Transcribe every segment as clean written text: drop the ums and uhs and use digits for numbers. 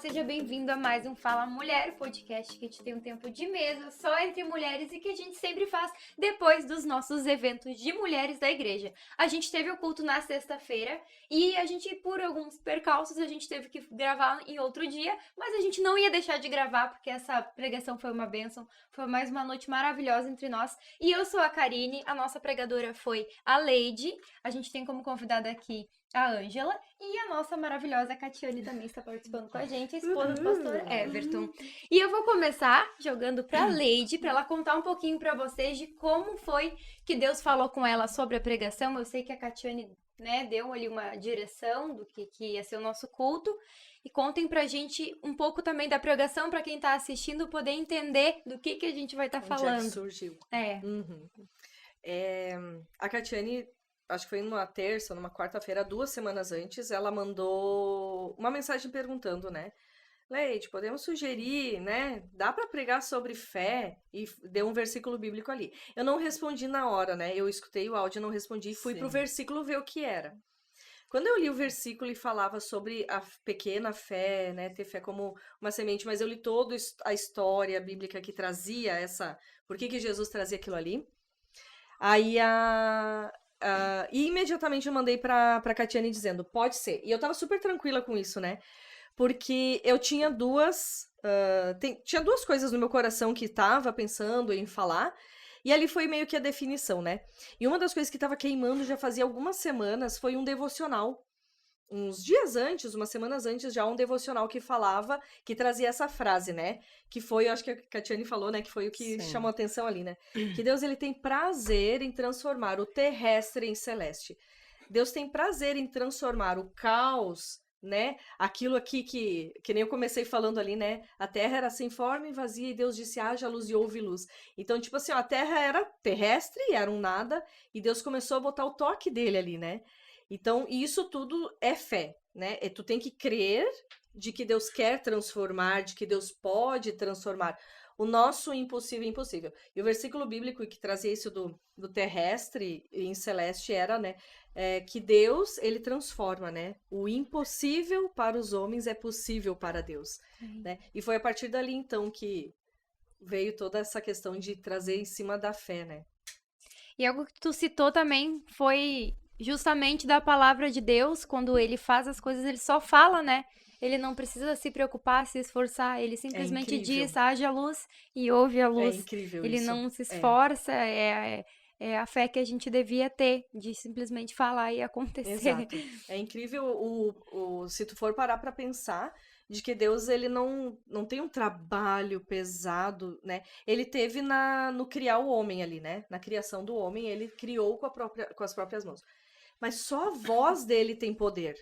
seja bem-vindo a mais um Fala Mulher, podcast que a gente tem um tempo de mesa só entre mulheres e que a gente sempre faz depois dos nossos eventos de mulheres da igreja. A gente teve o culto na sexta-feira e a gente, por alguns percalços, a gente teve que gravar em outro dia, mas a gente não ia deixar de gravar porque essa pregação foi uma bênção, foi mais uma noite maravilhosa entre nós. E eu sou a Karine, a nossa pregadora foi a Leide, a gente tem como convidada aqui a Ângela e a nossa maravilhosa Catiane também está participando com a gente, a esposa do pastor Everton. E eu vou começar jogando para a Leide, para ela contar um pouquinho para vocês de como foi que Deus falou com ela sobre a pregação. Eu sei que a Catiane, né, deu ali uma direção do que ia ser o nosso culto. E contem pra gente um pouco também da pregação, para quem tá assistindo poder entender do que a gente vai estar falando. Onde é que surgiu. É. A Catiane, acho que foi numa terça, numa quarta-feira, 2 semanas antes, ela mandou uma mensagem perguntando, né? Leite, podemos sugerir, né? Dá para pregar sobre fé? E deu um versículo bíblico ali. Eu não respondi na hora, né? Eu escutei o áudio e não respondi. Fui pro versículo ver o que era. Quando eu li o versículo e falava sobre a pequena fé, né? Ter fé como uma semente, mas eu li toda a história bíblica que trazia essa... Por que Jesus trazia aquilo ali? Aí e imediatamente eu mandei pra Catiane dizendo, pode ser. E eu tava super tranquila com isso, né? Porque eu tinha tinha duas coisas no meu coração que tava pensando em falar, e ali foi meio que a definição, né? E uma das coisas que tava queimando já fazia algumas semanas foi um devocional. Uns dias antes, umas semanas antes, já um devocional que trazia essa frase, né? Que foi, eu acho que a Catiane falou, né? Que foi o que chamou a atenção ali, né? Que Deus, ele tem prazer em transformar o terrestre em celeste. Deus tem prazer em transformar o caos, né? Aquilo aqui que nem eu comecei falando ali, né? A terra era sem forma e vazia e Deus disse, haja luz e houve luz. Então, tipo assim, ó, a terra era terrestre, era um nada, e Deus começou a botar o toque dele ali, né? Então, isso tudo é fé, né? Tu tem que crer de que Deus quer transformar, de que Deus pode transformar o nosso impossível em possível. E o versículo bíblico que trazia isso do terrestre em celeste era, né? Que Deus, ele transforma, né? O impossível para os homens é possível para Deus, né? E foi a partir dali, então, que veio toda essa questão de trazer em cima da fé, né? E algo que tu citou também foi justamente da palavra de Deus, quando ele faz as coisas, ele só fala, né? Ele não precisa se preocupar, se esforçar, ele simplesmente diz, haja luz e ouve a luz. É incrível ele isso. não se esforça, é a fé que a gente devia ter, de simplesmente falar e acontecer. Exato. É incrível se tu for parar pra pensar de que Deus, ele não tem um trabalho pesado, né? Ele teve no criar o homem ali, né? Na criação do homem, ele criou com as próprias mãos. Mas só a voz dele tem poder,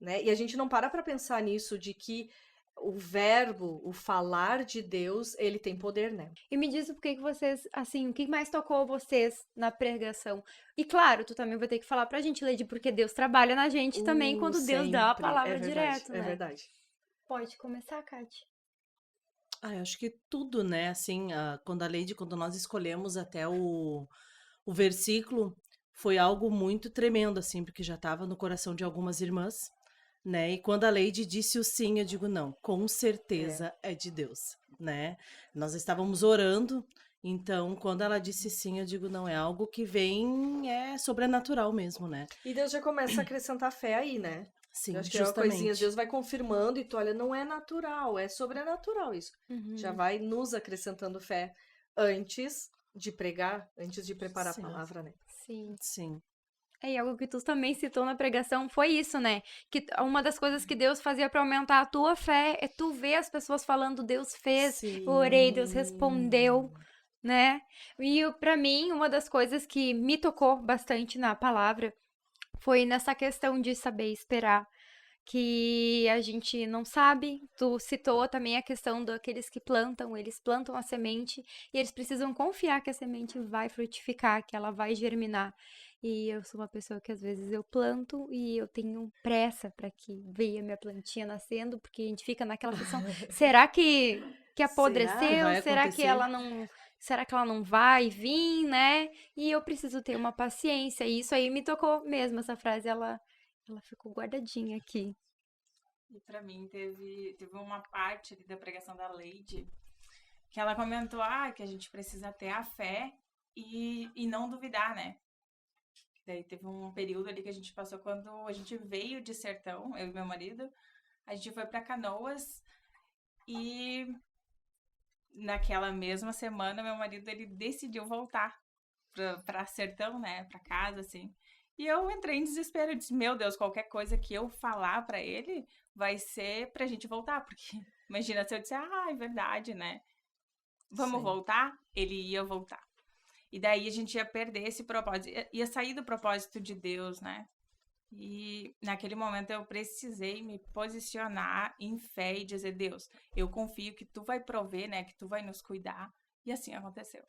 né? E a gente não para pra pensar nisso, de que o verbo, o falar de Deus, ele tem poder, né? E me diz o que vocês, assim, o que mais tocou vocês na pregação? E claro, tu também vai ter que falar pra gente, Lady, porque Deus trabalha na gente também quando Deus dá a Sempre. palavra É verdade, direto, é né? verdade. Pode começar, Kate. Eu acho que tudo, né? Assim, quando nós escolhemos até o versículo, foi algo muito tremendo, assim, porque já estava no coração de algumas irmãs, né? E quando a Lady disse o sim, eu digo, não, com certeza é de Deus, né? Nós estávamos orando, então, quando ela disse sim, eu digo, não, é algo que vem, é sobrenatural mesmo, né? E Deus já começa a acrescentar fé aí, né? Eu Sim, acho que é uma coisinha, justamente. Deus vai confirmando e tu olha, não é natural, é sobrenatural isso. Já vai nos acrescentando fé antes de pregar, antes de preparar a Sim. palavra, né? Sim. Sim. E algo que tu também citou na pregação foi isso, né? Que uma das coisas que Deus fazia pra aumentar a tua fé é tu ver as pessoas falando, Deus fez, eu orei, Deus respondeu, né? E pra mim, uma das coisas que me tocou bastante na palavra foi nessa questão de saber esperar, que a gente não sabe. Tu citou também a questão daqueles que plantam, eles plantam a semente e eles precisam confiar que a semente vai frutificar, que ela vai germinar. E eu sou uma pessoa que às vezes eu planto e eu tenho pressa para que veja minha plantinha nascendo, porque a gente fica naquela questão, será que Que apodreceu? vai acontecer? Será que ela não vai vir, né? E eu preciso ter uma paciência. E isso aí me tocou mesmo, essa frase, ela ficou guardadinha aqui. E pra mim teve uma parte ali da pregação da Leide que ela comentou que a gente precisa ter a fé e não duvidar, né? Daí teve um período ali que a gente passou quando a gente veio de Sertão, eu e meu marido, a gente foi pra Canoas e naquela mesma semana meu marido ele decidiu voltar pra Sertão, né, pra casa assim. E eu entrei em desespero, eu disse, meu Deus, qualquer coisa que eu falar pra ele vai ser pra gente voltar, porque imagina se eu disser, é verdade, né? Vamos Sim. voltar? Ele ia voltar. E daí a gente ia perder esse propósito, ia sair do propósito de Deus, né? E naquele momento eu precisei me posicionar em fé e dizer, Deus, eu confio que tu vai prover, né? Que tu vai nos cuidar. E assim aconteceu.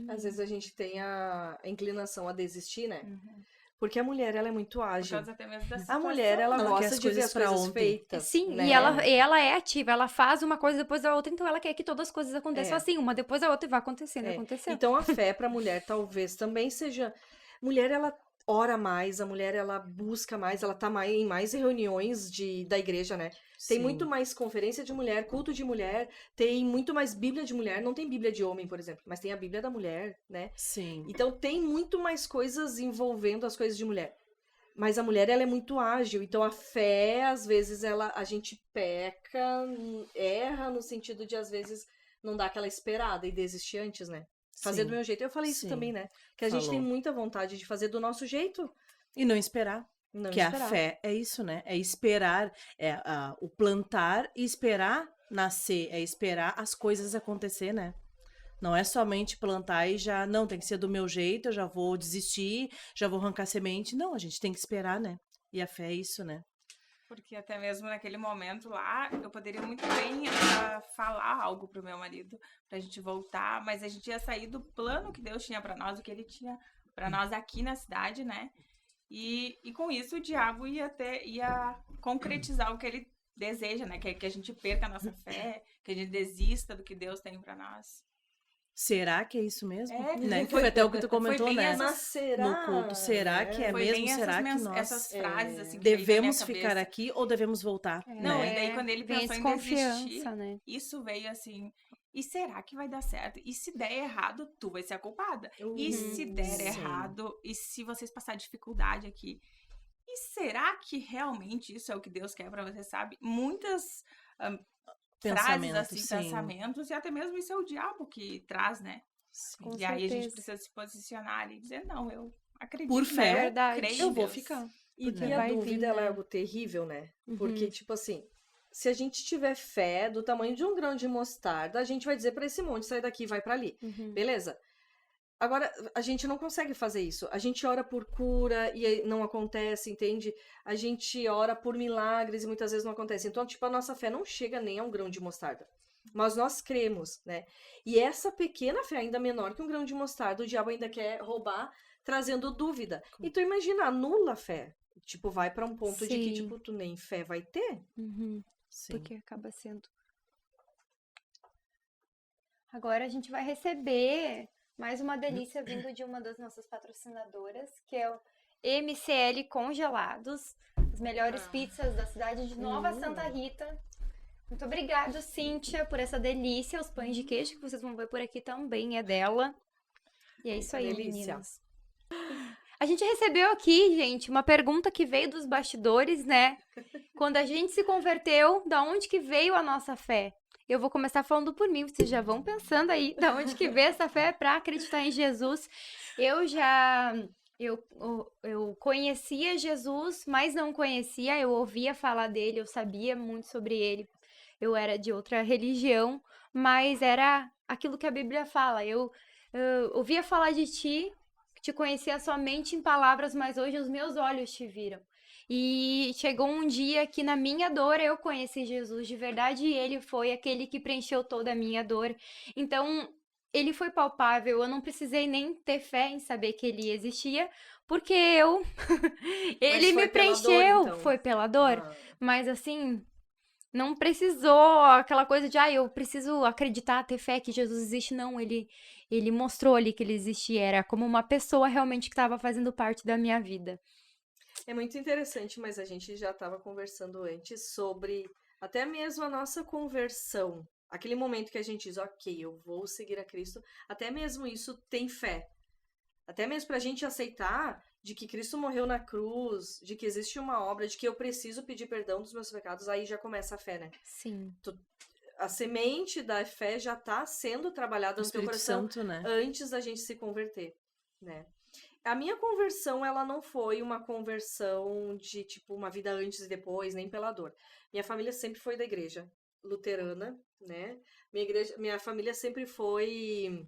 Às vezes a gente tem a inclinação a desistir, né? Uhum. Porque a mulher, ela é muito Por ágil. causa até mesmo da A situação. mulher, ela Ela quer gosta as de ver coisas as pra coisas ontem. feitas. Sim, né? e ela é ativa, ela faz uma coisa depois da outra, então ela quer que todas as coisas aconteçam É. assim, uma depois da outra e vai acontecendo, É. aconteceu. Então a fé para a mulher talvez também seja. Mulher, ela ora mais, a mulher, ela busca mais, ela tá em mais reuniões da igreja, né? Tem Sim. muito mais conferência de mulher, culto de mulher, tem muito mais Bíblia de mulher. Não tem Bíblia de homem, por exemplo, mas tem a Bíblia da mulher, né? Sim. Então tem muito mais coisas envolvendo as coisas de mulher. Mas a mulher, ela é muito ágil, então a fé, às vezes, a gente peca, erra no sentido de, às vezes, não dar aquela esperada e desistir antes, né? Fazer do Sim. meu jeito. Eu falei isso Sim. também, né? Que a gente tem Falou. muita vontade de fazer do nosso jeito. E não esperar. Não Que esperar. a fé é isso, né? É esperar, o plantar e esperar nascer, é esperar as coisas acontecer, né? Não é somente plantar e já, não, tem que ser do meu jeito, eu já vou desistir, já vou arrancar semente. Não, a gente tem que esperar, né? E a fé é isso, né? Porque até mesmo naquele momento lá, eu poderia muito bem falar algo pro meu marido, pra gente voltar, mas a gente ia sair do plano que Deus tinha pra nós, o que ele tinha pra nós aqui na cidade, né? E com isso o diabo ia concretizar o que ele deseja, né? Que a gente perca a nossa fé, que a gente desista do que Deus tem pra nós. Será que é isso mesmo? É, Né? Que foi até o que tu comentou, bem né? essas- Mas será? No culto. Será que é Foi mesmo? bem Será que nós essas frases assim que veio na minha devemos ficar cabeça. aqui ou devemos voltar? Não, né? e daí quando ele vem a pensou em desconfiança, desistir, né? isso veio assim, e será que vai dar certo? E se der errado, tu vai ser a culpada. E se der Sim. errado, e se vocês passarem dificuldade aqui? E será que realmente isso é o que Deus quer pra você, sabe? Muitas frases Pensamento, assim, sim. pensamentos, e até mesmo isso é o diabo que traz, né? Sim. Com E aí a gente certeza. precisa se posicionar ali e dizer, não, eu acredito, Por né? fé, Eu verdade. creio em eu vou Deus. ficar. E, Porque e a vai dúvida, vir, ela é né? algo terrível, né? Uhum. Porque, tipo assim, se a gente tiver fé do tamanho de um grão de mostarda, a gente vai dizer pra esse monte, sai daqui, vai pra ali. Uhum. Beleza? Agora, a gente não consegue fazer isso. A gente ora por cura e aí não acontece, entende? A gente ora por milagres e muitas vezes não acontece. Então, tipo, a nossa fé não chega nem a um grão de mostarda. Mas nós cremos, né? E essa pequena fé, ainda menor que um grão de mostarda, o diabo ainda quer roubar, trazendo dúvida. E tu imagina, anula a fé. Tipo, vai pra um ponto de que, Sim. tipo, tu nem fé vai ter. Uhum. Sim. Porque acaba sendo. Agora a gente vai receber mais uma delícia vindo de uma das nossas patrocinadoras, que é o MCL Congelados, as melhores pizzas da cidade de Nova Santa Rita. Muito obrigada, Cíntia, por essa delícia. Os pães de queijo que vocês vão ver por aqui também é dela. E é isso aí, Delícia. meninas. A gente recebeu aqui, gente, uma pergunta que veio dos bastidores, né? Quando a gente se converteu, da onde que veio a nossa fé? Eu vou começar falando por mim, vocês já vão pensando aí, da onde que veio essa fé para acreditar em Jesus. Eu conhecia Jesus, mas não conhecia, eu ouvia falar dele, eu sabia muito sobre ele. Eu era de outra religião, mas era aquilo que a Bíblia fala. Eu ouvia falar de ti, te conhecia somente em palavras, mas hoje os meus olhos te viram. E chegou um dia que na minha dor eu conheci Jesus de verdade e ele foi aquele que preencheu toda a minha dor. Então, ele foi palpável, eu não precisei nem ter fé em saber que ele existia, porque ele Mas me foi pela dor, preencheu, então. foi pela dor, Ah. mas assim, não precisou aquela coisa de, eu preciso acreditar, ter fé que Jesus existe. Não, ele mostrou ali que ele existia, era como uma pessoa realmente que estava fazendo parte da minha vida. É muito interessante, mas a gente já estava conversando antes sobre até mesmo a nossa conversão. Aquele momento que a gente diz, ok, eu vou seguir a Cristo, até mesmo isso tem fé. Até mesmo para a gente aceitar de que Cristo morreu na cruz, de que existe uma obra, de que eu preciso pedir perdão dos meus pecados, aí já começa a fé, né? Sim. A semente da fé já está sendo O trabalhada no teu Espírito coração Santo, né? antes da gente se converter, né? A minha conversão, ela não foi uma conversão de, tipo, uma vida antes e depois, nem pela dor. Minha família sempre foi da igreja luterana, né? Minha família sempre foi...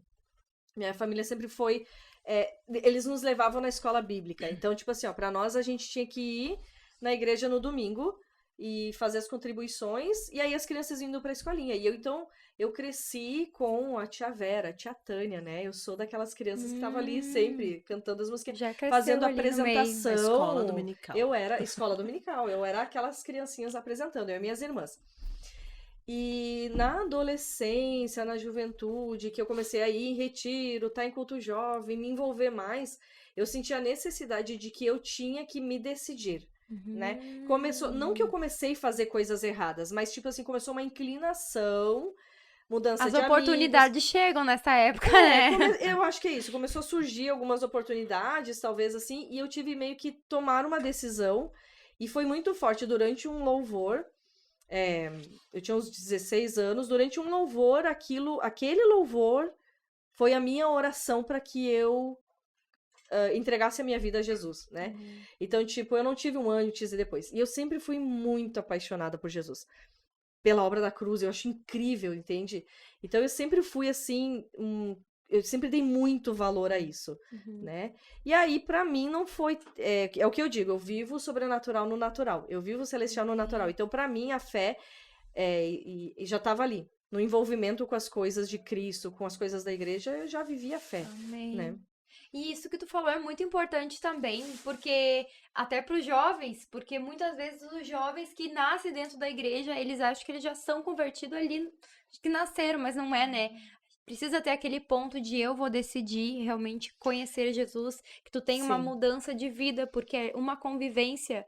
eles nos levavam na escola bíblica. Então, tipo assim, ó, pra nós a gente tinha que ir na igreja no domingo e fazer as contribuições, e aí as crianças indo pra escolinha. E então, eu cresci com a tia Vera, a tia Tânia, né? Eu sou daquelas crianças que estavam ali sempre cantando as músicas, Já cresceu fazendo ali no meio. A apresentação. escola dominical. Eu era escola dominical, eu era aquelas criancinhas apresentando, eu e minhas irmãs. E na adolescência, na juventude, que eu comecei a ir em retiro, estar em culto jovem, me envolver mais, eu senti a necessidade de que eu tinha que me decidir, né? Começou, não que eu comecei a fazer coisas erradas, mas tipo assim, começou uma inclinação, mudança As de amigos. oportunidades chegam nessa época, né? Eu acho que é isso, começou a surgir algumas oportunidades, talvez assim, e eu tive meio que tomar uma decisão, e foi muito forte durante um louvor. Eu tinha uns 16 anos, durante um louvor, aquele louvor foi a minha oração para que eu entregasse a minha vida a Jesus, né? Então, tipo, eu não tive um antes e depois. E eu sempre fui muito apaixonada por Jesus. Pela obra da cruz, eu acho incrível, entende? Então, eu sempre fui assim, eu sempre dei muito valor a isso, né? E aí, pra mim, não foi... É o que eu digo, eu vivo o sobrenatural no natural. Eu vivo o celestial no natural. Então, pra mim, a fé e já tava ali. No envolvimento com as coisas de Cristo, com as coisas da igreja, eu já vivia a fé, Amém. né? E isso que tu falou é muito importante também, porque até para os jovens, porque muitas vezes os jovens que nascem dentro da igreja, eles acham que eles já são convertidos ali, que nasceram, mas não é, né? Precisa ter aquele ponto de eu vou decidir realmente conhecer Jesus, que tu tem uma Sim. mudança de vida, porque uma convivência,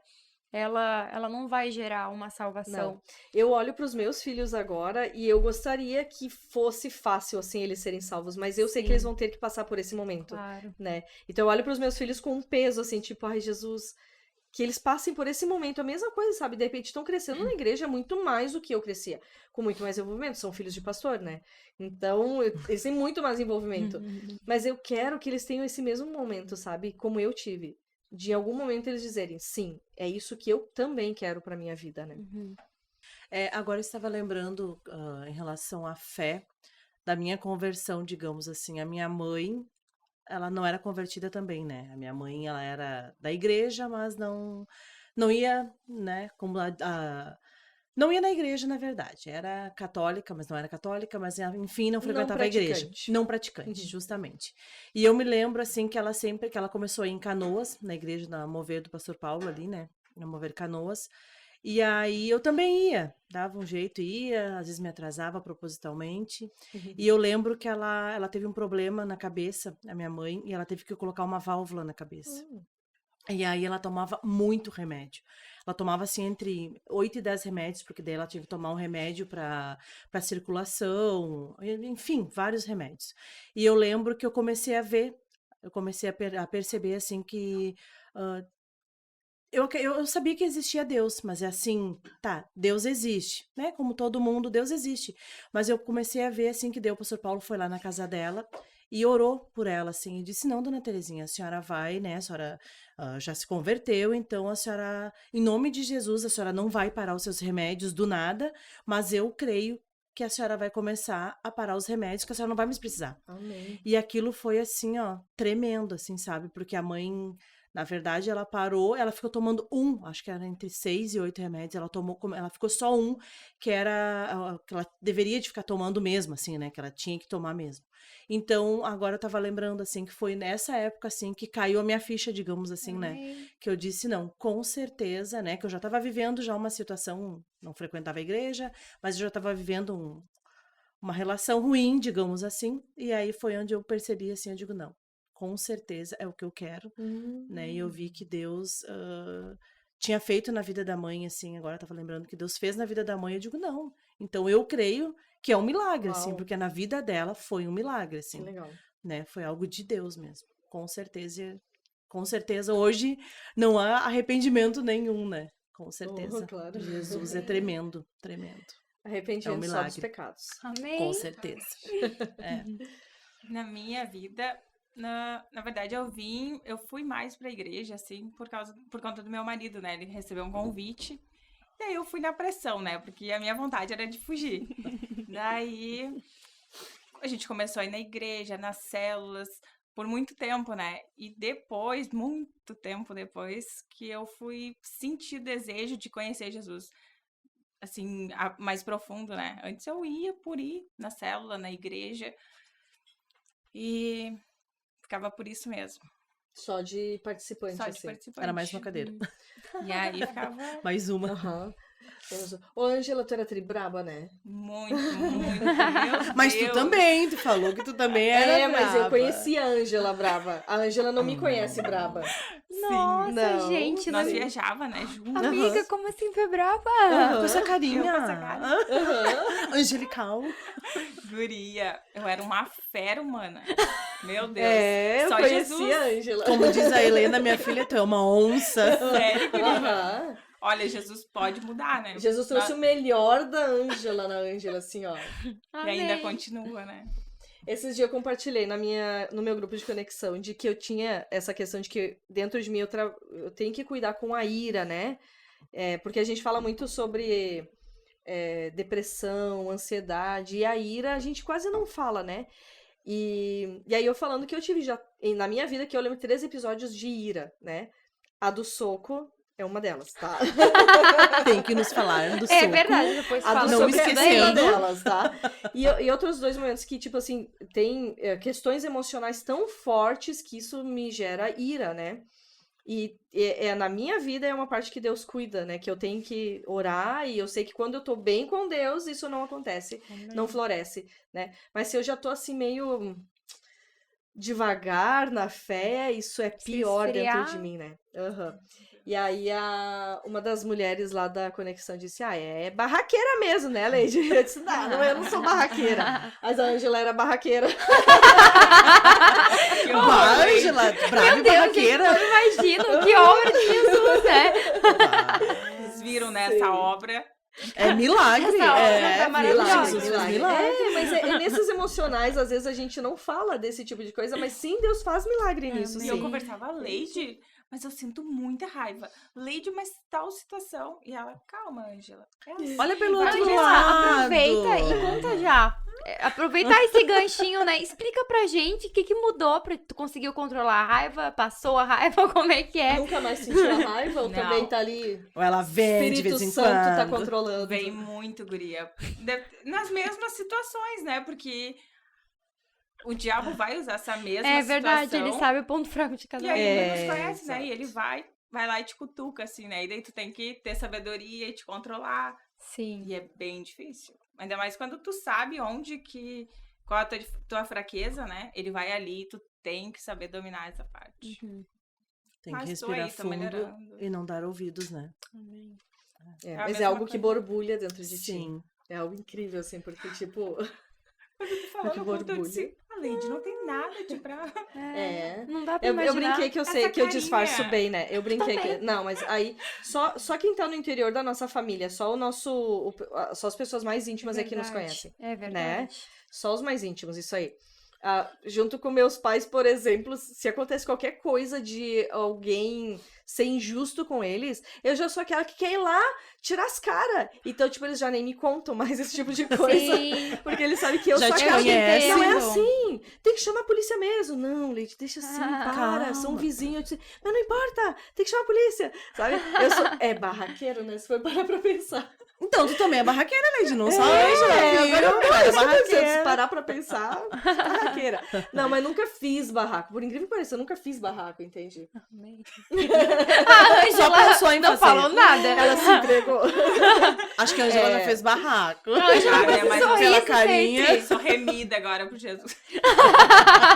ela não vai gerar uma salvação. Não. Eu olho para os meus filhos agora e eu gostaria que fosse fácil, assim, eles serem salvos, mas eu sei que Sim. eles vão ter que passar por esse momento, Claro. né? Então eu olho para os meus filhos com um peso, assim, tipo, ai, Jesus, que eles passem por esse momento, a mesma coisa, sabe? De repente estão crescendo na igreja muito mais do que eu crescia, com muito mais envolvimento, são filhos de pastor, né? Então, eles têm muito mais envolvimento. Mas eu quero que eles tenham esse mesmo momento, sabe? Como eu tive. De em algum momento eles dizerem, sim, é isso que eu também quero pra minha vida, né? Agora eu estava lembrando, em relação à fé, da minha conversão, digamos assim. A minha mãe, ela não era convertida também, né? A minha mãe, ela era da igreja, mas não ia, né, não ia na igreja, na verdade. Era católica, mas não era católica, mas enfim, não frequentava a igreja. praticante. Não praticante, justamente. E eu me lembro, assim, que ela começou a ir em Canoas, na igreja da Mover do Pastor Paulo ali, né? Na Mover Canoas. E aí eu também ia, dava um jeito, ia, às vezes me atrasava propositalmente. E eu lembro que ela teve um problema na cabeça, a minha mãe, e ela teve que colocar uma válvula na cabeça. E aí ela tomava muito remédio. Ela tomava assim entre 8 e 10 remédios, porque daí ela tinha que tomar um remédio para circulação, enfim, vários remédios. E eu lembro que eu comecei a ver, eu comecei a perceber assim que eu sabia que existia Deus, mas é assim, tá, Deus existe, né? Como todo mundo, Deus existe. Mas eu comecei a ver, assim, que daí o pastor Paulo foi lá na casa dela e orou por ela, assim, e disse, não, dona Terezinha, a senhora vai, né, a senhora já se converteu, então a senhora, em nome de Jesus, a senhora não vai parar os seus remédios do nada, mas eu creio que a senhora vai começar a parar os remédios, que a senhora não vai mais precisar. Amém. E aquilo foi assim, ó, tremendo, assim, sabe? Porque a mãe, na verdade, ela parou, ela ficou tomando acho que era entre 6 e 8 remédios, ela ficou só que era, que ela deveria de ficar tomando mesmo, assim, né? Que ela tinha que tomar mesmo. Então, agora eu tava lembrando, assim, que foi nessa época, assim, que caiu a minha ficha, digamos assim, né? Que eu disse, não, com certeza, né? Que eu já tava vivendo já uma situação, não frequentava a igreja, mas eu já tava vivendo uma relação ruim, digamos assim, e aí foi onde eu percebi, assim, eu digo, não, com certeza é o que eu quero, né? E eu vi que Deus tinha feito na vida da mãe, assim, agora eu tava lembrando que Deus fez na vida da mãe, eu digo, não. Então eu creio que é um milagre, assim, Uau. porque na vida dela foi um milagre, Que assim, legal. né? Foi algo de Deus mesmo, com certeza hoje não há arrependimento nenhum, né? Com certeza. claro. Jesus é tremendo, tremendo. Arrependimento só dos milagre. pecados. Amém. Com certeza. É. Na minha vida, na verdade, eu fui mais pra igreja, assim, por conta do meu marido, né? Ele recebeu um convite. E aí eu fui na pressão, né? Porque a minha vontade era de fugir. Daí a gente começou a ir na igreja, nas células, por muito tempo, né? E depois, muito tempo depois, que eu fui sentir desejo de conhecer Jesus. Assim, mais profundo, né? Antes eu ia por ir na célula, na igreja. E ficava por isso mesmo. Só de participante, Só de assim. participante. Era mais uma cadeira. E aí ficava Mais uma. Aham. Ô, Ângela, tu era braba, né? muito, meu Mas tu Deus. também, tu falou que tu também era mas eu braba. conheci a Ângela braba. A Ângela não me conhece braba. Nossa, Não. gente. Nós Nós... viajava, né, juntos. Amiga, como assim foi brava? Com essa carinha. Eu com essa cara. Angelical. Guria, eu era uma fera humana. Meu Deus. É, eu Só conheci Jesus. a Ângela. Como diz a Helena, minha filha, tu é uma onça. Sério, guria. Aham. Olha, Jesus pode mudar, né? Jesus trouxe o melhor da Ângela na Ângela, assim, ó. E Amém. ainda continua, né? Esses dias eu compartilhei no meu grupo de conexão de que eu tinha essa questão de que dentro de mim eu tenho que cuidar com a ira, né? Porque a gente fala muito sobre depressão, ansiedade, e a ira a gente quase não fala, né? E aí eu falando que eu tive já, na minha vida, que eu lembro 3 episódios de ira, né? A do soco é uma delas, tá? Tem que nos falar do É soco. verdade, depois A fala do Não soco sobre isso é uma daí. delas, tá? E outros 2 momentos que, tipo assim, tem questões emocionais tão fortes que isso me gera ira, né? E na minha vida é uma parte que Deus cuida, né? Que eu tenho que orar e eu sei que quando eu tô bem com Deus, isso não acontece, não floresce, né? Mas se eu já tô assim meio devagar na fé, isso é pior dentro esfriar. de mim, né? Aham. E aí uma das mulheres lá da conexão disse, é barraqueira mesmo, né, Leide? Eu disse, não, eu não sou barraqueira. Mas a Ângela era barraqueira. Que Ó, horror, a hein? Ângela, brava Meu e Deus, barraqueira. gente, eu imagino que obra de Jesus, né? Vocês viram, né, essa obra? É milagre. Essa obra tá maravilhosa. Jesus fez milagre. Mas nesses emocionais, às vezes a gente não fala desse tipo de coisa, mas sim, Deus faz milagre nisso, E eu sim. conversava, Leide, mas eu sinto muita raiva. Leide, mas tal situação. E ela, calma, Ângela. É assim, Olha pelo vai outro ver. lado. Aproveita e conta já. Aproveitar esse ganchinho, né? Explica pra gente o que mudou pra tu conseguiu controlar a raiva, passou a raiva, como é que é? Nunca mais sentiu a raiva ou Não. também tá ali? Ou ela vem de Espírito vez em Santo tá quando. controlando. Vem muito, guria. Nas mesmas situações, né? Porque o diabo vai usar essa mesma É verdade, situação. ele sabe o ponto fraco de cada E um. aí ele nos É, conhece, né? exato. E ele vai lá e te cutuca, assim, né? E daí tu tem que ter sabedoria e te controlar. Sim. E é bem difícil. Ainda mais quando tu sabe qual a tua fraqueza, né? Ele vai ali e tu tem que saber dominar essa parte. Uhum. Tem que Mas tô respirar aí, tô fundo melhorando. e não dar ouvidos, né? Amém. É a Mas é mesma algo que coisa. borbulha dentro de ti. Sim. É algo incrível, assim, porque, tipo... Quando tu falou Que no culto, eu borbulha. disse, a Lady não tem nada de brava. Não dá pra Eu imaginar. brinquei que eu sei essa que eu carinha. disfarço bem, né? Eu brinquei que... Não, mas aí... Só quem tá no interior da nossa família, só só as pessoas mais íntimas é que nos Verdade. conhecem. É verdade. Só os mais íntimos, isso aí. Junto com meus pais, por exemplo, se acontece qualquer coisa de alguém ser injusto com eles, eu já sou aquela que quer ir lá tirar as caras. Então, tipo, eles já nem me contam mais esse tipo de coisa. Sim. Porque eles sabem que eu Já sou te aquela que conhecem. não é Entendo. assim. Tem que chamar a polícia mesmo. Não, Leite, deixa assim, para. Calma. São vizinhos. Eu disse, mas não importa, tem que chamar a polícia. Sabe? É barraqueiro, né? Se for parar pra pensar. Então, tu também é barraqueira, Leide, não só a Ângela, agora é se barraqueira. parar pra pensar, barraqueira. Não, mas nunca fiz barraco. Por incrível que pareça, eu nunca fiz barraco, entende? A Só Ângela pensou em não fazer. falou nada. Ela se entregou. Acho que a Ângela já fez barraco. A Ângela É, com mas um sorriso aquela carinha. sempre. Eu sou remida agora por Jesus.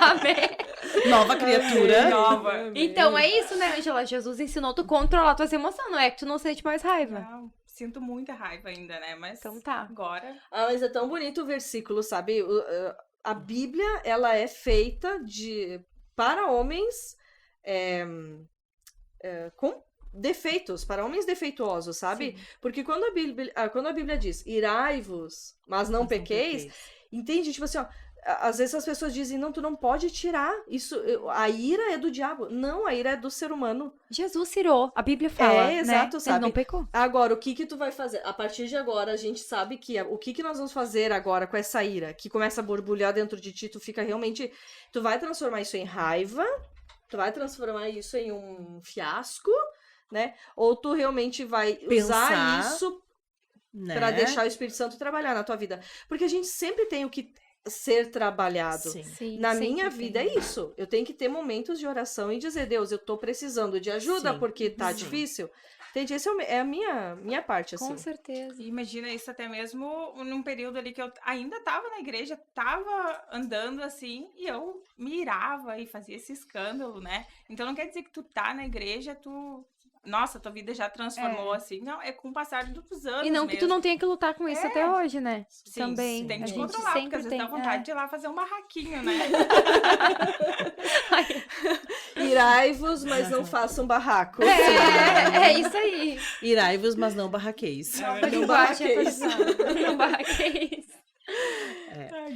Amém. Nova criatura. Nova. Então é isso, né, Ângela? Jesus ensinou tu controlar tuas emoções, não é que tu não sente mais raiva. Não, sinto muita raiva ainda, né? Mas Então tá. agora... Ah, mas é tão bonito o versículo, sabe? A Bíblia, ela é feita para homens com defeitos, para homens defeituosos, sabe? Sim. Porque quando a Bíblia diz, irai-vos, mas não pequeis, entende? Tipo assim, ó, às vezes as pessoas dizem, não, tu não pode tirar isso, a ira é do diabo. Não, a ira é do ser humano. Jesus irou, a Bíblia fala, exato, né? sabe? Ele não pecou. Agora, o que tu vai fazer? A partir de agora, a gente sabe que o que nós vamos fazer agora com essa ira, que começa a borbulhar dentro de ti, tu fica realmente... Tu vai transformar isso em raiva, tu vai transformar isso em um fiasco, né? Ou tu realmente vai usar Pensar, isso né? pra deixar o Espírito Santo trabalhar na tua vida. Porque a gente sempre tem o que ser trabalhado. Sim. Sim, Na sempre minha tem. vida é isso. Eu tenho que ter momentos de oração e dizer, Deus, eu tô precisando de ajuda Sim. porque tá Sim. difícil. Entende? Essa é a minha parte, assim. Com certeza. E imagina isso até mesmo num período ali que eu ainda tava na igreja, tava andando assim, e eu me irava e fazia esse escândalo, né? Então não quer dizer que tu tá na igreja, nossa, tua vida já transformou assim. Não, é com o passar dos anos E não que tu mesmo. não tenha que lutar com isso até hoje, né? Sim, Também. tem A que gente controlar, porque às vezes tem. dá vontade de ir lá fazer um barraquinho, né? Irai-vos, mas não façam barraco. É isso aí. Irai-vos, mas não barraqueis. Nova não linguagem barraqueis. atualizada. Não barraqueis.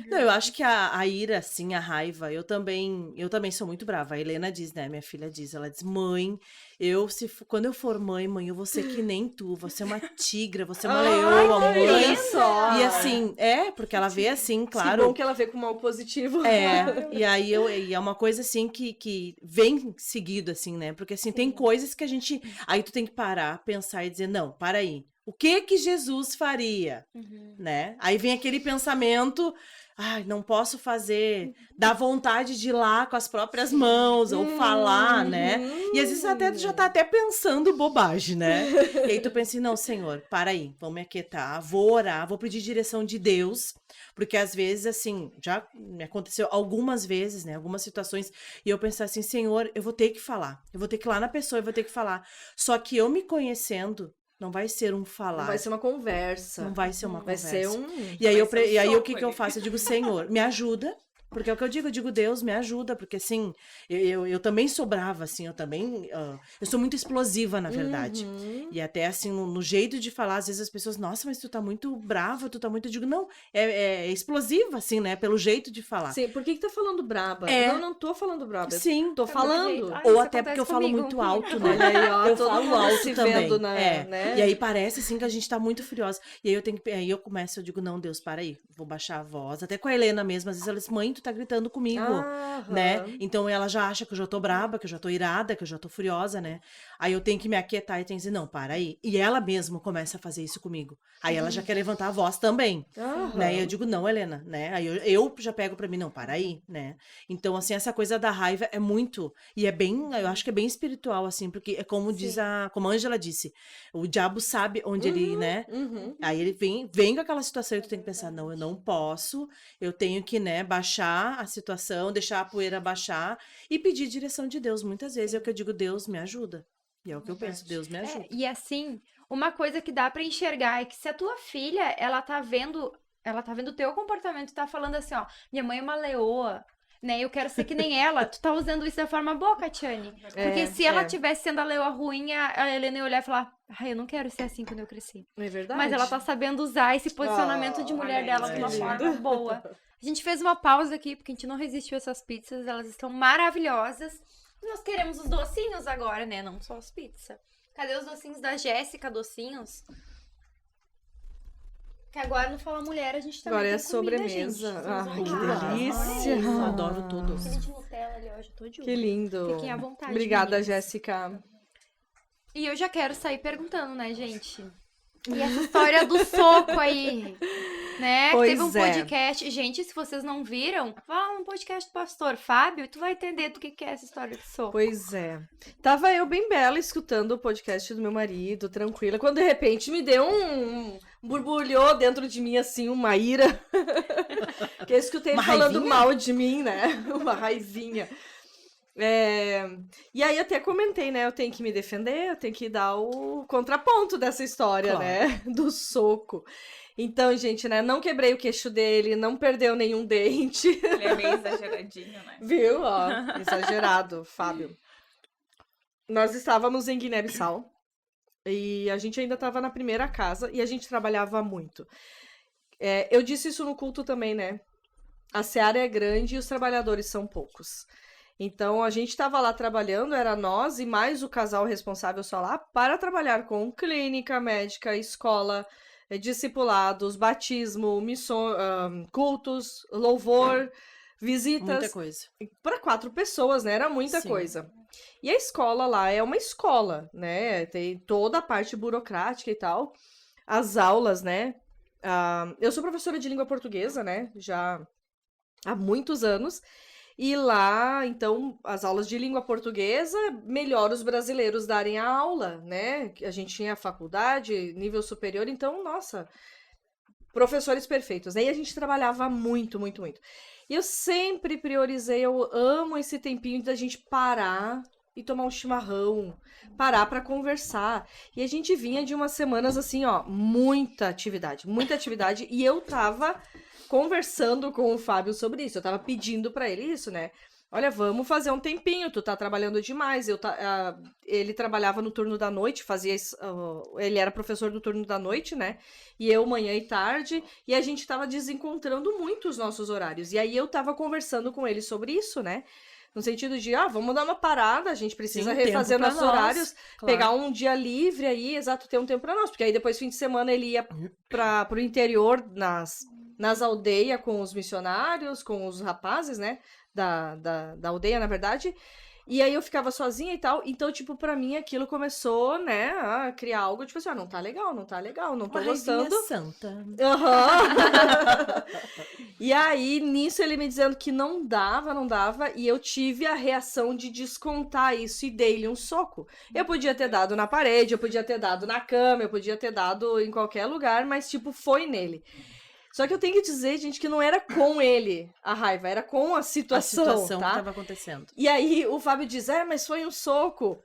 Não, eu acho que a ira, assim, a raiva, eu também sou muito brava. A Helena diz, né? Minha filha diz, ela diz, mãe, quando eu for mãe, eu vou ser que nem tu, vou ser uma tigra, vou ser uma leoa, mãe. Olha só. E assim, porque ela vê assim, Que claro. bom que ela vê com mal positivo. E aí e é uma coisa assim que vem seguido, assim, né? Porque assim, tem coisas que a gente. Aí tu tem que parar, pensar e dizer, não, para aí. O que Jesus faria? Né? Aí vem aquele pensamento, ai, não posso fazer, dá vontade de ir lá com as próprias mãos, ou falar, né? E às vezes até tu já tá até pensando bobagem, né? E aí tu pensa assim, não, Senhor, para aí, vamos me aquietar, vou orar, vou pedir direção de Deus, porque às vezes, assim, já me aconteceu algumas vezes, né? Algumas situações, e eu pensar assim, Senhor, eu vou ter que falar, eu vou ter que ir lá na pessoa, eu vou ter que falar. Só que eu me conhecendo, não vai ser um falar. Não vai ser uma conversa. Não vai ser uma Vai conversa. ser um... E aí, Vai ser um e aí o soco que eu ali. faço? Eu digo, Senhor, me ajuda. Porque é o que eu digo, Deus, me ajuda. Porque assim, eu também sou brava, assim, eu sou muito explosiva, na verdade. E até assim, no jeito de falar, às vezes as pessoas, nossa, mas tu tá muito brava, tu tá muito... Eu digo, não, é explosiva, assim, né? Pelo jeito de falar. Sim, por que tá falando braba? É. Não tô falando braba. Sim. Tô falando. Ai, Ou isso até porque eu acontece falo comigo. muito alto, né? Olha aí, ó, Eu todo falo mundo alto se também. vendo né? E aí parece assim que a gente tá muito furiosa. E aí eu começo, eu digo, não, Deus, para aí, vou baixar a voz. Até com a Helena mesmo, às vezes ela diz, mãe, tu tá gritando comigo, né? Então ela já acha que eu já tô braba, que eu já tô irada, que eu já tô furiosa, né? Aí eu tenho que me aquietar e tenho que dizer, não, para aí. E ela mesma começa a fazer isso comigo. Aí ela já quer levantar a voz também, né? E eu digo, não, Helena, né? Aí eu já pego pra mim, não, para aí, né? Então, assim, essa coisa da raiva é muito, e é bem, eu acho que é bem espiritual, assim, porque é como diz como a Ângela disse, o diabo sabe onde ele, né? Aí ele vem com aquela situação e tu tem que pensar, não, eu não posso, eu tenho que, né, baixar a situação, deixar a poeira baixar e pedir direção de Deus. Muitas vezes é o que eu digo, Deus me ajuda. E é o que eu penso, Deus me ajuda. E assim, uma coisa que dá pra enxergar é que se a tua filha, ela tá vendo o teu comportamento e tá falando assim, ó, minha mãe é uma leoa, né? Eu quero ser que nem ela. Tu tá usando isso da forma boa, Catiane. Porque se ela tivesse sendo a leoa ruim, a Helena ia olhar e falar, eu não quero ser assim quando eu crescer. É verdade. Mas ela tá sabendo usar esse posicionamento de mulher olha dela isso, de uma que forma boa. A gente fez uma pausa aqui, porque a gente não resistiu a essas pizzas. Elas estão maravilhosas. E nós queremos os docinhos agora, né? Não só as pizzas. Cadê os docinhos da Jéssica, docinhos? Que agora no Fala Mulher a gente também Agora é tem comida, sobremesa. gente. Ah, Vocês que vão amar. delícia. Olha isso. Eu adoro tudo. Aquele de Nutella ali, hoje eu tô de olho. Que lindo. Fiquem à vontade, Obrigada, meninas. Jéssica. E eu já quero sair perguntando, né, gente? E essa história do soco aí, né? Que teve um Pois é. podcast. Gente, se vocês não viram, vá um podcast do pastor Fábio, tu vai entender do que é essa história do soco. Pois é. Tava eu bem bela escutando o podcast do meu marido, tranquila, quando de repente me deu borbulhou dentro de mim, assim, uma ira. Que eu escutei ele Uma falando raivinha? mal de mim, né? Uma raivinha. E aí eu até comentei, né? Eu tenho que me defender, eu tenho que dar o contraponto dessa história, Claro. né? Do soco. Então, gente, né? Não quebrei o queixo dele, não perdeu nenhum dente. Ele é meio exageradinho, né? Viu? Ó, exagerado, Fábio. Nós estávamos em Guiné-Bissau e a gente ainda estava na primeira casa e a gente trabalhava muito. Eu disse isso no culto também, né? A seara é grande e os trabalhadores são poucos. Então a gente estava lá trabalhando, era nós e mais o casal responsável só lá para trabalhar com clínica médica, escola, discipulados, batismo, cultos, louvor, visitas. Muita coisa. Para 4 pessoas, né? Era muita Sim. coisa. E a escola lá é uma escola, né? Tem toda a parte burocrática e tal. As aulas, né? Eu sou professora de língua portuguesa, né? Já há muitos anos. E lá, então, as aulas de língua portuguesa, melhor os brasileiros darem a aula, né? A gente tinha faculdade, nível superior, então, nossa, professores perfeitos, né? E a gente trabalhava muito, muito, muito. E eu sempre priorizei, eu amo esse tempinho da gente parar e tomar um chimarrão, parar para conversar. E a gente vinha de umas semanas assim, ó, muita atividade, e eu tava conversando com o Fábio sobre isso, eu tava pedindo para ele isso, né? Olha, vamos fazer um tempinho, tu tá trabalhando demais. Ele trabalhava no turno da noite, ele era professor do turno da noite, né? E eu manhã e tarde, e a gente tava desencontrando muito os nossos horários. E aí eu tava conversando com ele sobre isso, né? No sentido de, vamos dar uma parada, a gente precisa Sim, refazer tempo pra nossos nós, horários, claro. pegar um dia livre aí, exato, ter um tempo pra nós. Porque aí depois, fim de semana, ele ia pro interior, nas aldeias, com os missionários, com os rapazes, né? Da aldeia, na verdade. E aí eu ficava sozinha e tal. Então, tipo, pra mim aquilo começou, né, a criar algo, tipo assim, não tá legal, não tô Uma gostando. raivinha santa. Aham. E aí, nisso, ele me dizendo que não dava, e eu tive a reação de descontar isso e dei-lhe um soco. Eu podia ter dado na parede, eu podia ter dado na cama, eu podia ter dado em qualquer lugar, mas, tipo, foi nele. Só que eu tenho que dizer, gente, que não era com ele a raiva, era com a situação, A situação tá? que tava acontecendo. E aí o Fábio diz, mas foi um soco.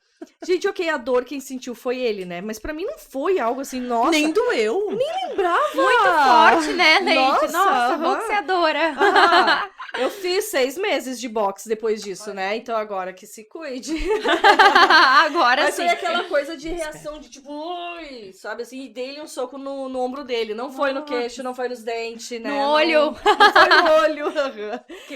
Gente, ok, a dor quem sentiu foi ele, né? Mas pra mim não foi algo assim, nossa, Nem doeu. lembrava. Muito forte, né, Leite? Nossa, Nossa, aham. boxeadora. Eu fiz 6 meses de boxe depois disso, né? Então agora que se cuide. Agora Mas sim. foi aquela coisa de reação de tipo, ui, sabe assim, e dei-lhe um soco no ombro dele. Não foi no queixo, não foi nos dentes, né? No olho. Não foi no olho.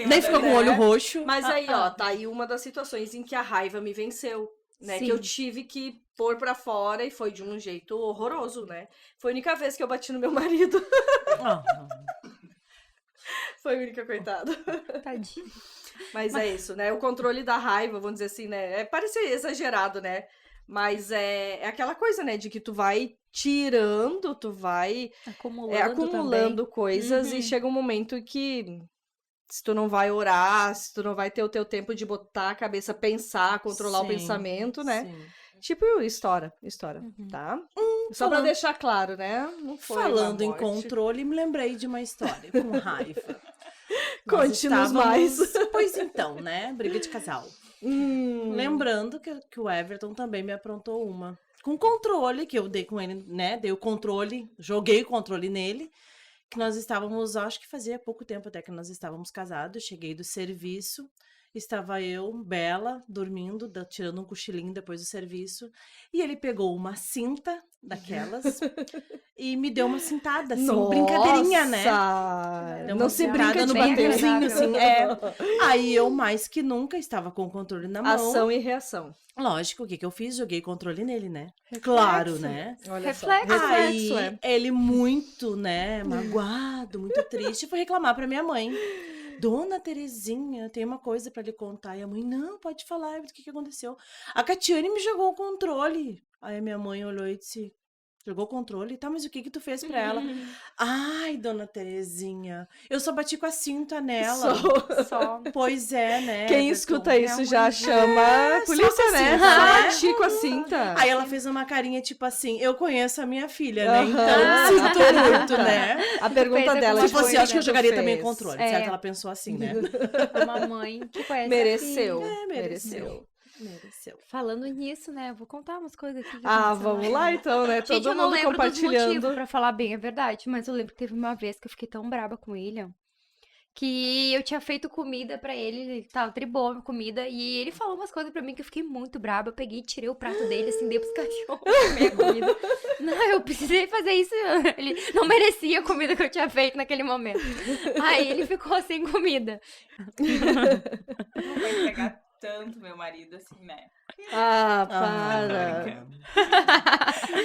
Nem ficou com o olho roxo. Mas aí, ó, tá aí uma das situações em que a raiva me venceu, né? Sim. Que eu tive que pôr pra fora e foi de um jeito horroroso, né? Foi a única vez que eu bati no meu marido. Ah, Foi a única, coitado. Tadinho. Mas é isso, né? O controle da raiva, vamos dizer assim, né? Parece exagerado, né? Mas é aquela coisa, né? De que tu vai tirando, tu vai acumulando coisas Uhum. e chega um momento que se tu não vai orar, se tu não vai ter o teu tempo de botar a cabeça, pensar, controlar o sim, pensamento, né? sim. Tipo, estoura, Uhum. tá? Só pra falando- deixar claro, né? Não foi uma Falando em morte. controle, me lembrei de uma história com raiva. Nós Conte-nos mais. Pois então, né? Briga de casal. Lembrando que o Everton também me aprontou uma. Com controle, que eu dei com ele, né? Dei o controle, joguei o controle nele. Que nós estávamos, acho que fazia pouco tempo até que nós estávamos casados. Cheguei do serviço. Estava eu, Bela, dormindo, tirando um cochilinho depois do serviço. E ele pegou uma cinta daquelas e me deu uma cintada, assim, brincadeirinha, né? Deu Não uma se cintada brinca de no bater. baterzinho, assim, Aí eu, mais que nunca, estava com o controle na mão. Ação e reação. Lógico, o que eu fiz? Joguei controle nele, né? Claro, né? Olha só. Reflexo. Reflexo, Aí ele muito, né, magoado, muito triste, foi reclamar pra minha mãe. Dona Terezinha, tem uma coisa pra lhe contar. E a mãe, não, pode falar, o que aconteceu? A Catiane me jogou o controle. Aí a minha mãe olhou e disse, Jogou o controle. Tá, mas o que tu fez pra ela? Ai, dona Terezinha, eu só bati com a cinta nela. Só. Pois é, né? Quem Everton? escuta isso já mãe. chama a polícia, só com a né? cinta, Só né? bati com a cinta. Aí ela fez uma carinha tipo assim, eu conheço a minha filha, né? Aham. Então sinto muito, né? A pergunta Fez dela alguma Se fosse coisa, eu, acho que eu tu jogaria também o fez? controle, É. certo? Ela pensou assim, né? Uma mãe que conhece a Mereceu. filha. É, mereceu. Falando nisso, né? Eu vou contar umas coisas aqui. que Ah, aconteceu vamos lá então, né? Gente, Todo eu não mundo lembro dos motivos, compartilhando. pra falar bem a verdade, mas eu lembro que teve uma vez que eu fiquei tão braba com o William que eu tinha feito comida pra ele, ele tava tribou a comida, e ele falou umas coisas pra mim que eu fiquei muito braba. Eu peguei e tirei o prato dele, assim, dei pros cachorros comer a comida. Não, eu precisei fazer isso. Ele não merecia a comida que eu tinha feito naquele momento. Aí ele ficou sem comida. Não vai entregar tanto meu marido assim, né? Ah, Ah, para.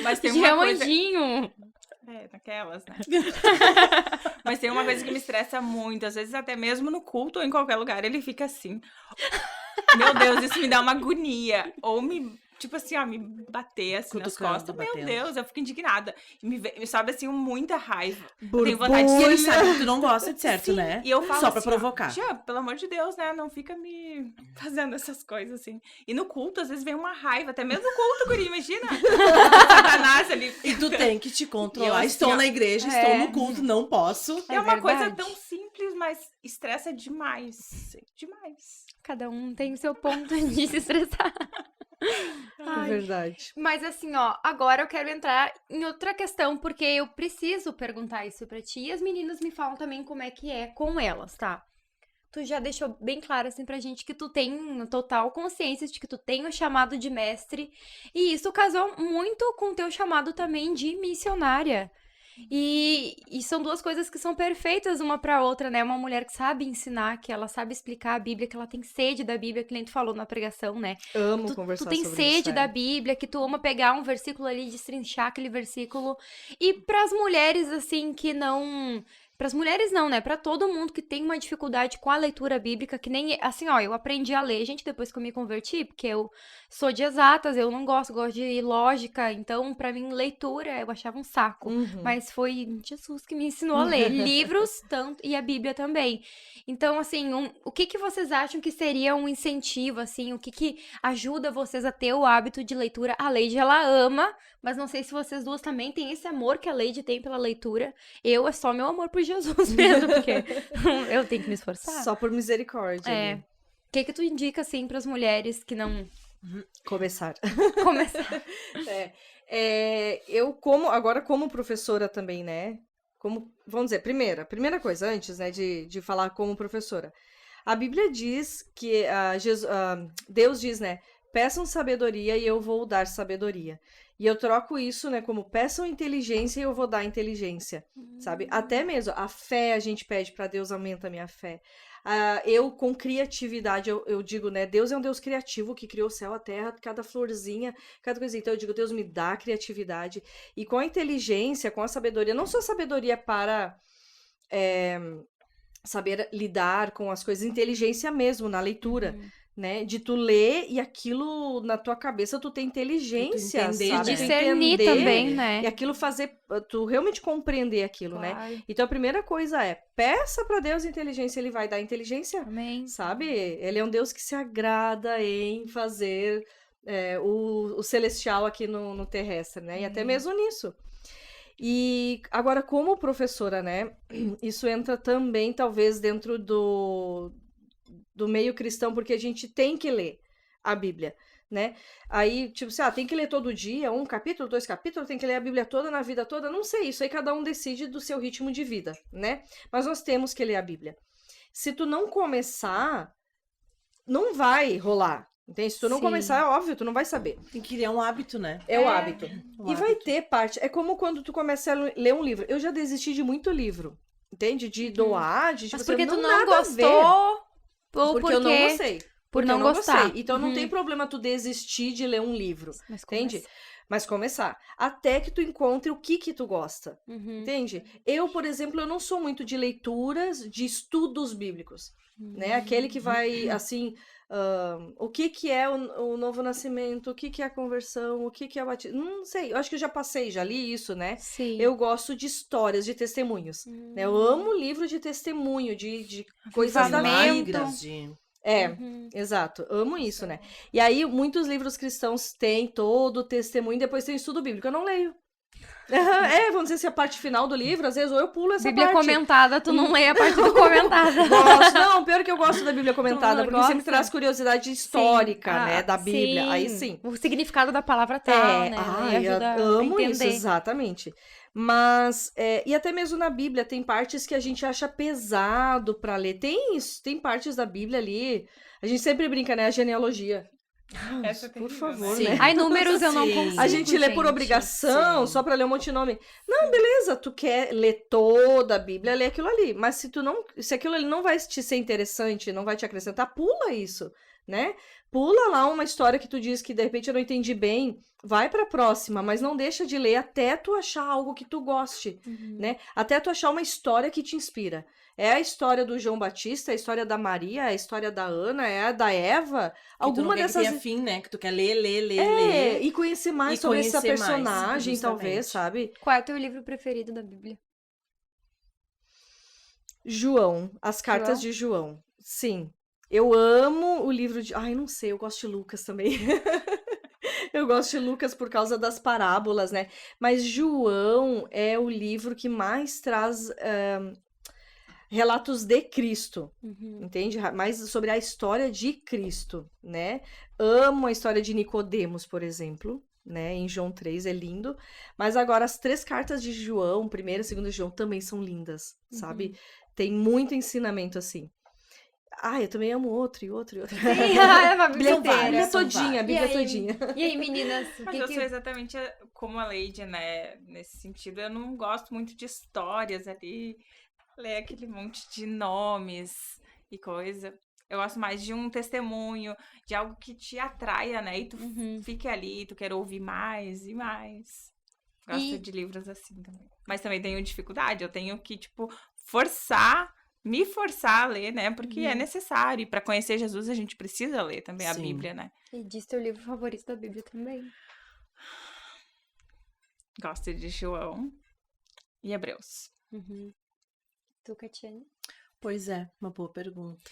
Mas tem uma coisa... Gelandinho. É, naquelas, né? Mas tem uma coisa que me estressa muito, às vezes até mesmo no culto ou em qualquer lugar, ele fica assim. Meu Deus, isso me dá uma agonia. Ou me, tipo assim, ó, me bater assim nas Cutucando, costas. Meu batendo. Deus, eu fico indignada. E me sobe assim muita raiva. Eu tenho Borbulha. vontade E de ele sabe que tu não gosta de certo, Sim, né? E eu falo Só pra assim, ó, provocar. Tia, pelo amor de Deus, né? Não fica me fazendo essas coisas assim. E no culto, às vezes vem uma raiva, até mesmo no culto, guri, imagina. Satanás ali. E tu tem que te controlar. assim, Estou ó, na igreja, é. estou no culto, não posso. É uma coisa verdade. tão simples, mas estressa demais. Demais. Cada um tem o seu ponto de se estressar. É verdade. Mas assim, ó, agora eu quero entrar em outra questão, porque eu preciso perguntar isso pra ti. E as meninas me falam também como é que é com elas, tá? Tu já deixou bem claro, assim, pra gente que tu tem total consciência de que tu tem o chamado de mestre. E isso casou muito com o teu chamado também de missionária. E são duas coisas que são perfeitas uma pra outra, né? Uma mulher que sabe ensinar, que ela sabe explicar a Bíblia, que ela tem sede da Bíblia, que nem tu falou na pregação, né? Amo Tu conversar tem sobre sede isso. da Bíblia, que tu ama pegar um versículo ali, destrinchar aquele versículo. E pras mulheres, assim, que não... Pras mulheres não, né? Pra todo mundo que tem uma dificuldade com a leitura bíblica, que nem... Assim, ó, eu aprendi a ler, gente, depois que eu me converti, porque eu sou de exatas, eu não gosto de lógica, então, pra mim, leitura, eu achava um saco. Uhum. Mas foi Jesus que me ensinou a ler livros tanto e a Bíblia também. Então, assim, o que que vocês acham que seria um incentivo, assim? O que que ajuda vocês a ter o hábito de leitura? A Leide, ela ama, mas não sei se vocês duas também têm esse amor que a Leide tem pela leitura. Eu, é só meu amor por Jesus mesmo, porque eu tenho que me esforçar. Só por misericórdia. É. né? O que que tu indica, assim, pras mulheres que não Começar. começam? Eu agora como professora também, né? Vamos dizer, primeira coisa, antes, né, de falar como professora. A Bíblia diz que Deus diz, né? Peçam sabedoria e eu vou dar sabedoria. E eu troco isso, né, como peçam inteligência e eu vou dar inteligência, sabe? Até mesmo a fé a gente pede pra Deus, aumenta a minha fé. Eu com criatividade, eu digo, né, Deus é um Deus criativo que criou o céu, a terra, cada florzinha, cada coisinha. Então eu digo, Deus me dá criatividade. E com a inteligência, com a sabedoria, não só sabedoria para saber lidar com as coisas, inteligência mesmo na leitura. Né, de tu ler e aquilo na tua cabeça tu tem inteligência, entender, sabe? né? Tu Discernir entender também, né? E aquilo tu realmente compreender aquilo, né? Claro. Então a primeira coisa peça pra Deus inteligência, ele vai dar inteligência, Amém. sabe? Ele é um Deus que se agrada em fazer o celestial aqui no terrestre, né? E até mesmo nisso. E agora como professora, né? Isso entra também talvez dentro do meio cristão, porque a gente tem que ler a Bíblia, né? Aí, tipo, tem que ler todo dia, 1 capítulo, 2 capítulos, tem que ler a Bíblia toda, na vida toda, não sei, isso aí cada um decide do seu ritmo de vida, né? Mas nós temos que ler a Bíblia. Se tu não começar, não vai rolar, entende? Se tu não Sim. começar, é óbvio, tu não vai saber. Tem que criar um hábito, né? É o hábito. Um E vai hábito. ter parte, é como quando tu começa a ler um livro. Eu já desisti de muito livro, entende? De doar, de tipo Mas assim, porque tu não nada a ver. gostou? Ou Porque eu não gostei. Por Porque não eu não gostar. gostei. Então não tem problema tu desistir de ler um livro. Mas Entende? começa. Mas começar. Até que tu encontre o que tu gosta. Uhum. Entende? Eu, por exemplo, eu não sou muito de leituras, de estudos bíblicos. Né? Aquele que vai, assim, o que é o novo nascimento, o que é a conversão, o que é o batismo. Não sei, eu acho que eu já li isso, né? Sim. Eu gosto de histórias, de testemunhos. Né? Eu amo livro de testemunho, de coisas da Avivamento. vida. Milagres de... Uhum. Exato, amo isso, né? E aí, muitos livros cristãos têm todo o testemunho, depois tem estudo bíblico. Eu não leio. Vamos dizer assim, a parte final do livro, às vezes, ou eu pulo essa Bíblia parte. comentada, tu não lê a parte do comentada. Gosto, não, pior que eu gosto da Bíblia comentada, não porque gosta? sempre traz curiosidade histórica, Sim. né, da Bíblia. Aí sim. O significado da palavra tal, né? Daí eu ajuda amo a isso, entender. exatamente. Mas, e até mesmo na Bíblia, tem partes que a gente acha pesado pra ler. Tem partes da Bíblia ali, a gente sempre brinca, né, a genealogia. Essa é Por terrível, favor, né? né? Ai, números eu não Sim. consigo, A gente lê por gente. obrigação, Sim. só pra ler um monte de nome. Não, beleza, tu quer ler toda a Bíblia, lê aquilo ali. Mas se aquilo ali não vai te ser interessante, não vai te acrescentar, pula isso, né? Pula lá uma história que tu diz que de repente eu não entendi bem, vai pra próxima, mas não deixa de ler até tu achar algo que tu goste, né? Até tu achar uma história que te inspira. É a história do João Batista, é a história da Maria, é a história da Ana, é a da Eva. Que tu não Alguma quer dessas. que tenha fim, né? Que tu quer ler. E conhecer mais E sobre essa conhecer mais, personagem, justamente. talvez, sabe? Qual é o teu livro preferido da Bíblia? João, as cartas João? de João. Sim. Eu amo o livro de. Ai, não sei, eu gosto de Lucas também. Eu gosto de Lucas por causa das parábolas, né? Mas João é o livro que mais traz relatos de Cristo. Entende? Mais sobre a história de Cristo, né? Amo a história de Nicodemos, por exemplo, né? Em João 3 é lindo. Mas agora as 3 cartas de João, primeira e segunda de João, também são lindas, sabe? Tem muito ensinamento assim. Ah, eu também amo outro e outro e outro. Sim, é uma Bíblia São vários, inteira. Bíblia são todinha, vários. Bíblia E aí? todinha. E aí, meninas, o Mas que eu que... sou exatamente como a Lady, né? Nesse sentido, eu não gosto muito de histórias ali, ler aquele monte de nomes e coisa. Eu gosto mais de um testemunho, de algo que te atraia, né? E tu fique ali, tu quer ouvir mais e mais. Gosto de livros assim também. Mas também tenho dificuldade, eu tenho que, tipo, me forçar a ler, né? Porque é necessário. E pra conhecer Jesus, a gente precisa ler também a Sim. Bíblia, né? E diz teu livro favorito da Bíblia também. Gosto de João e Hebreus. Tu, Catiane? Pois é, uma boa pergunta.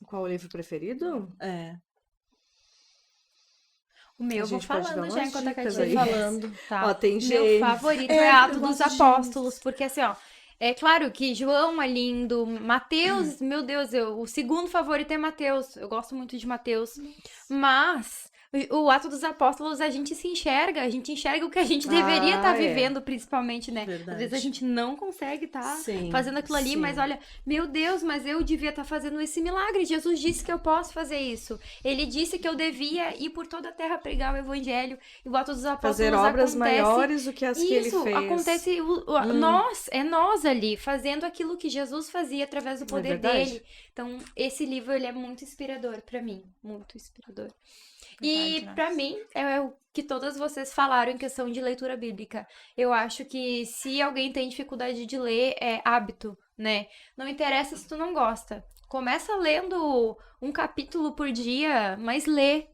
Qual o livro preferido? É. O meu A eu vou gente pode dar falando já umas enquanto a dicas Catiane aí. falando. Tá. Ó, tem Meu Gênesis. favorito É, é eu Atos dos gosto de Apóstolos, porque assim, ó, é claro que João é lindo, Mateus, meu Deus, o segundo favorito é Mateus, eu gosto muito de Mateus, mas o Ato dos Apóstolos a gente enxerga o que a gente deveria estar vivendo, principalmente, né? Às Verdade. vezes a gente não consegue estar Sim, fazendo aquilo ali, sim. mas olha, meu Deus, mas eu devia estar fazendo esse milagre, Jesus disse que eu posso fazer isso, ele disse que eu devia ir por toda a terra pregar o evangelho, e o Ato dos Apóstolos Fazer obras acontece... maiores do que as que ele Isso, fez. acontece nós ali, fazendo aquilo que Jesus fazia através do poder verdade. dele. Então, esse livro, ele é muito inspirador pra mim, muito inspirador. E Verdade, pra mim, é o que todas vocês falaram em questão de leitura bíblica. Eu acho que se alguém tem dificuldade de ler, é hábito, né? Não interessa se tu não gosta. Começa lendo um capítulo por dia, mas lê.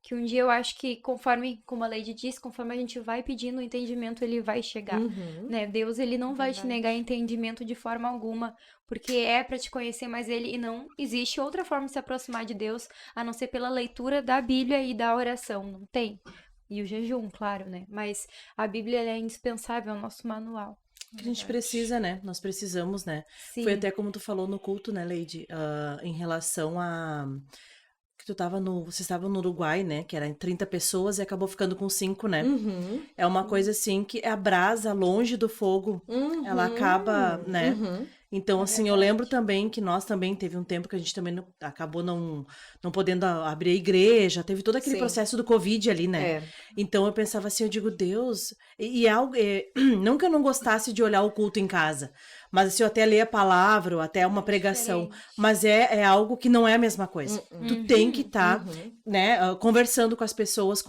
Que um dia eu acho que conforme, como a Lady disse, conforme a gente vai pedindo o entendimento, ele vai chegar, né? Deus, ele não vai te Verdade. negar entendimento de forma alguma, porque é pra te conhecer mais ele e não existe outra forma de se aproximar de Deus, a não ser pela leitura da Bíblia e da oração, não tem? E o jejum, claro, né? Mas a Bíblia ela é indispensável, é o nosso manual. Que a gente precisa, né? Nós precisamos, né? Sim. Foi até como tu falou no culto, né, Lady? Em relação a... que você estava no Uruguai, né? Que era em 30 pessoas e acabou ficando com 5, né? É uma coisa assim que a brasa longe do fogo, ela acaba, né? Então, assim, eu lembro também que nós também teve um tempo que a gente também acabou não podendo abrir a igreja, teve todo aquele Sim. processo do Covid ali, né? É. Então eu pensava assim, eu digo, Deus, e é algo, não que eu não gostasse de olhar o culto em casa, mas assim, eu até ler a palavra, ou até uma pregação, Diferente. mas é algo que não é a mesma coisa. Tu tem que estar né, conversando com as pessoas,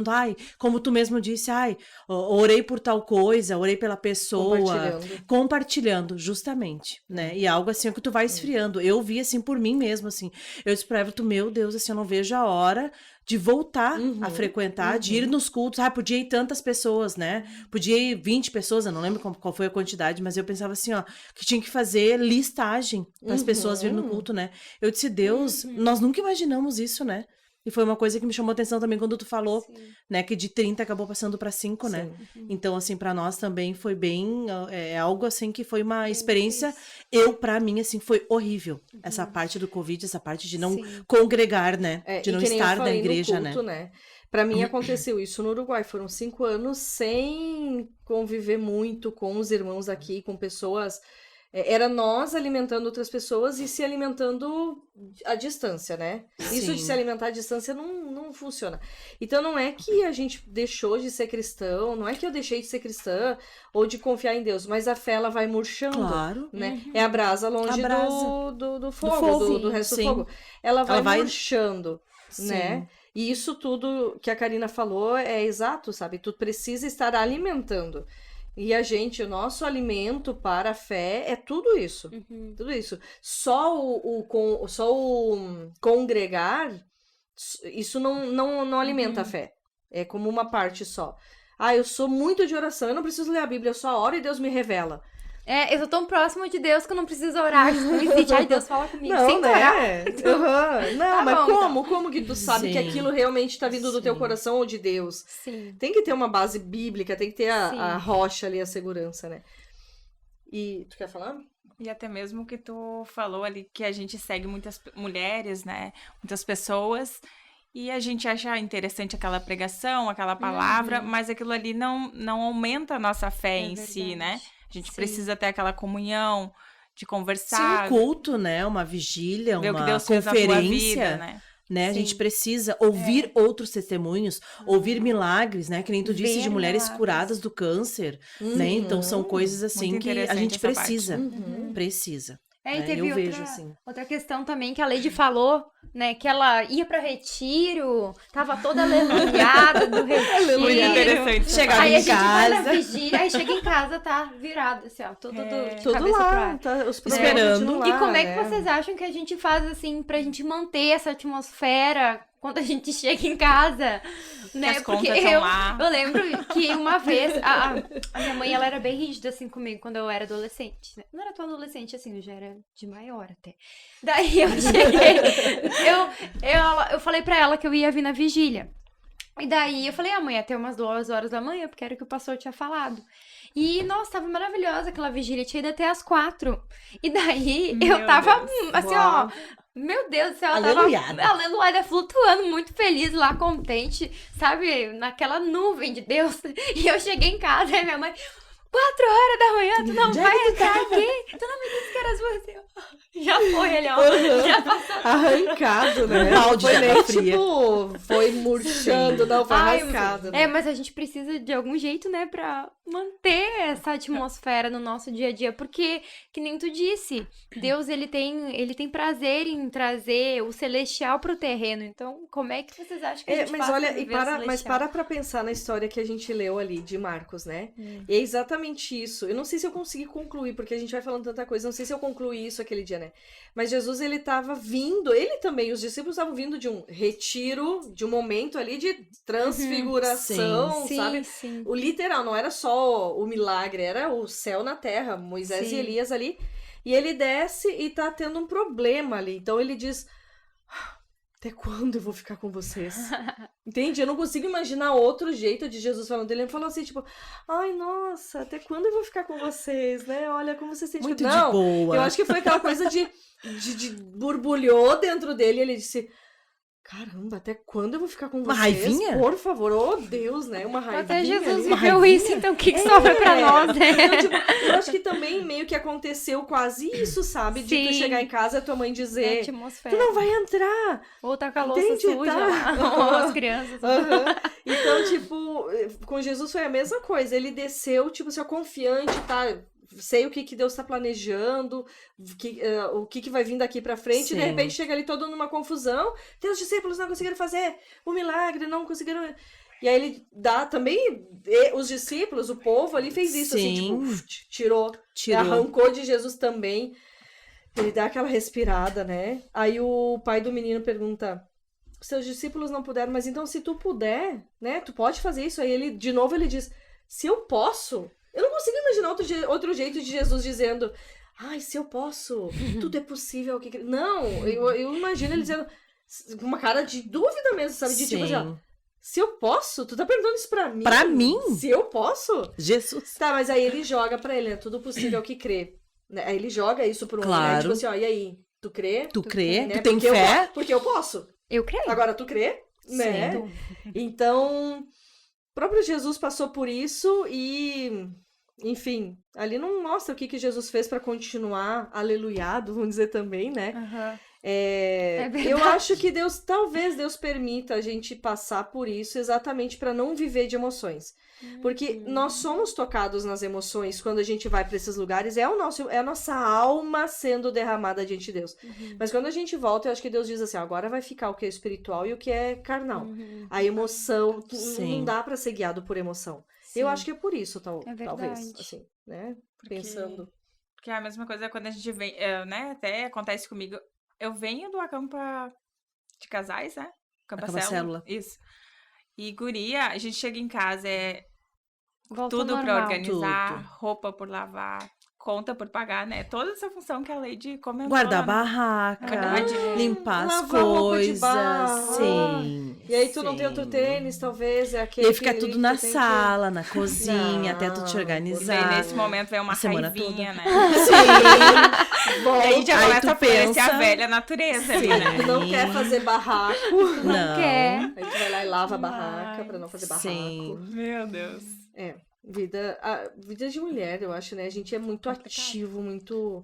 ai, como tu mesmo disse, ai, orei por tal coisa, orei pela pessoa, compartilhando, justamente, né, e algo assim que tu vai esfriando. Eu vi, assim, por mim mesmo, assim, eu disse pra Everton, meu Deus, assim, eu não vejo a hora de voltar a frequentar, de ir nos cultos, podia ir tantas pessoas, né, podia ir 20 pessoas, eu não lembro qual foi a quantidade, mas eu pensava assim, ó, que tinha que fazer listagem para as pessoas virem no culto, né, eu disse, Deus, nós nunca imaginamos isso, né, e foi uma coisa que me chamou atenção também quando tu falou, né, que de 30 acabou passando para 5, né? Então, assim, para nós também foi bem, algo assim que foi uma experiência, para mim, assim, foi horrível. Essa parte do Covid, essa parte de não congregar, né? De não estar na igreja, culto, né? Pra mim aconteceu isso no Uruguai, foram 5 anos sem conviver muito com os irmãos aqui, com pessoas... Era nós alimentando outras pessoas e se alimentando à distância, né? Isso de se alimentar à distância não funciona. Então não é que a gente deixou de ser cristão, não é que eu deixei de ser cristã ou de confiar em Deus, mas a fé ela vai murchando, né? É a brasa longe do fogo, do resto do fogo. Ela vai murchando, né? E isso tudo que a Karina falou é exato, sabe? Tu precisa estar alimentando. E o nosso alimento para a fé é tudo isso. Tudo isso. Só o congregar, isso não alimenta a fé. É como uma parte só. Eu sou muito de oração, eu não preciso ler a Bíblia, eu só oro e Deus me revela. Eu sou tão próximo de Deus que eu não preciso orar. Deus fala comigo não, sem orar. Não, tá mas bom, como? Como que tu sabe que aquilo realmente tá vindo do teu coração ou de Deus? Sim. Tem que ter uma base bíblica, tem que ter a rocha ali, a segurança, né? E tu quer falar? E até mesmo que tu falou ali, que a gente segue muitas mulheres, né? Muitas pessoas... E a gente acha interessante aquela pregação, aquela palavra, mas aquilo ali não aumenta a nossa fé em si, né? A gente precisa ter aquela comunhão, de conversar. Sim, um culto, né? Uma vigília, ver uma o que Deus conferência, fez na tua vida, né? A gente precisa ouvir outros testemunhos, ouvir milagres, né? Que nem tu disse, de mulheres curadas do câncer, né? Então, são coisas assim que a gente precisa. Precisa. E teve eu vejo assim. Outra questão também que a Lady falou, né? Que ela ia pra retiro, tava toda aleluiada do retiro. Muito interessante. Chegava aí em a gente casa. vai na vigília, aí chega em casa, tá virado, assim, ó. Tudo lá, tá, os esperando. E como é que vocês acham que a gente faz, assim, pra gente manter essa atmosfera quando a gente chega em casa, né? Porque eu lembro que uma vez a minha mãe, ela era bem rígida assim comigo quando eu era adolescente, né? Não era tão adolescente assim, eu já era de maior até. Daí eu cheguei, eu falei pra ela que eu ia vir na vigília. E daí eu falei, mãe, até umas 2 horas da manhã, porque era o que o pastor tinha falado. E, nossa, tava maravilhosa aquela vigília, tinha ido até às 4. E daí eu tava, assim, ó... Meu Deus do céu, eu tava aleluia, flutuando, muito feliz lá, contente, sabe? Naquela nuvem de Deus. E eu cheguei em casa e minha mãe, 4 horas da manhã, tu não vai entrar aqui? Tu não me disse que eras você. Já foi ali, ó. Já passou. Arrancado, né? Balde foi de nem, água fria. foi murchando, não, foi arrancado. Né? Mas a gente precisa de algum jeito, né, pra manter essa atmosfera no nosso dia a dia, porque, que nem tu disse, Deus, ele tem prazer em trazer o celestial pro terreno, então como é que vocês acham que a gente mas para pensar na história que a gente leu ali, de Marcos, né? E é exatamente isso, eu não sei se eu consegui concluir, porque a gente vai falando tanta coisa, não sei se eu concluí isso aquele dia, né? Mas Jesus, ele tava vindo, ele também, os discípulos estavam vindo de um retiro, de um momento ali de transfiguração, sabe? Sim. O literal, não era só o milagre, era o céu na terra, Moisés e Elias ali, e ele desce e tá tendo um problema ali, então ele diz, até quando eu vou ficar com vocês? Entende? Eu não consigo imaginar outro jeito de Jesus falando. Ele falou assim, tipo, ai, nossa, até quando eu vou ficar com vocês, né? Olha como você sente. Muito não, de boa. Eu acho que foi aquela coisa de borbulhou dentro dele e ele disse, caramba, até quando eu vou ficar com vocês? Uma raivinha? Por favor, oh Deus, né? Uma raivinha. Até Jesus ali. viveu isso, então o que sobra pra nós, né? Então, tipo, eu acho que também meio que aconteceu quase isso, sabe? De tu chegar em casa e tua mãe dizer, tu não vai entrar. Ou tá com a louça suja lá, ou as crianças. Então, tipo, com Jesus foi a mesma coisa. Ele desceu, tipo, assim, confiante, tá? sei o que Deus está planejando, o que vai vir daqui pra frente, e de Sim. repente chega ali todo numa confusão, os discípulos não conseguiram fazer o milagre, não conseguiram... E aí ele dá também, os discípulos, o povo ali fez isso, assim, Sim. tipo, tirou, arrancou de Jesus também. Ele dá aquela respirada, né? Aí o pai do menino pergunta, seus discípulos não puderam, mas então se tu puder, né, tu pode fazer isso. Aí ele, de novo, ele diz, se eu posso... Eu não consigo imaginar outro jeito de Jesus dizendo, ai, se eu posso, tudo é possível. Não, eu imagino ele dizendo, com uma cara de dúvida mesmo, sabe? De tipo assim, ó, se eu posso? Tu tá perguntando isso pra mim? Pra mim? Se eu posso? Jesus. Tá, mas aí ele joga pra ele, né? Tudo possível que crê. Né? Aí ele joga isso pro homem, né? Tipo assim, ó, e aí? Tu crê? Tu crê? Né? Tu tem Porque fé? Porque eu posso. Eu creio. Agora tu crê? Né? Sim. Então, o próprio Jesus passou por isso e, enfim, ali não mostra o que Jesus fez pra continuar aleluiado, vamos dizer também, né? Aham. Eu verdade. acho que talvez Deus permita a gente passar por isso exatamente para não viver de emoções. Porque nós somos tocados nas emoções quando a gente vai para esses lugares, é a nossa alma sendo derramada diante de Deus. Mas quando a gente volta, eu acho que Deus diz assim, agora vai ficar o que é espiritual e o que é carnal. A emoção, Sim. não dá para ser guiado por emoção. Eu acho que é por isso, É talvez, verdade. assim, né? Porque- Pensando. Porque é a mesma coisa quando a gente vem, né? Até acontece comigo. Eu venho do acampa de casais, né? Acampa Célula. Célula. Isso. E guria, a gente chega em casa, Volta ao tudo pra normal. organizar, Tudo. roupa por lavar, conta por pagar, né? Toda essa função que a Lady comentou. Guardar a né? barraca, Verdade. limpar as Lavar roupa de coisas. barro. Sim. E aí tu não tem outro sim. tênis, talvez, é E aquele aí fica que tudo tu na tem que- sala, na cozinha, até tu te Não, E organizar. daí, nesse momento, vem uma a semana raivinha, né? Sim. E aí já Aí começa tu a aparecer pensa- a velha natureza ali, né? Tu não quer fazer barraco. Não. quer. Aí tu vai lá e lava a Mas, barraca pra não fazer barraco. Sim. Meu Deus. Vida de mulher, eu acho, né? A gente é muito ativo, muito...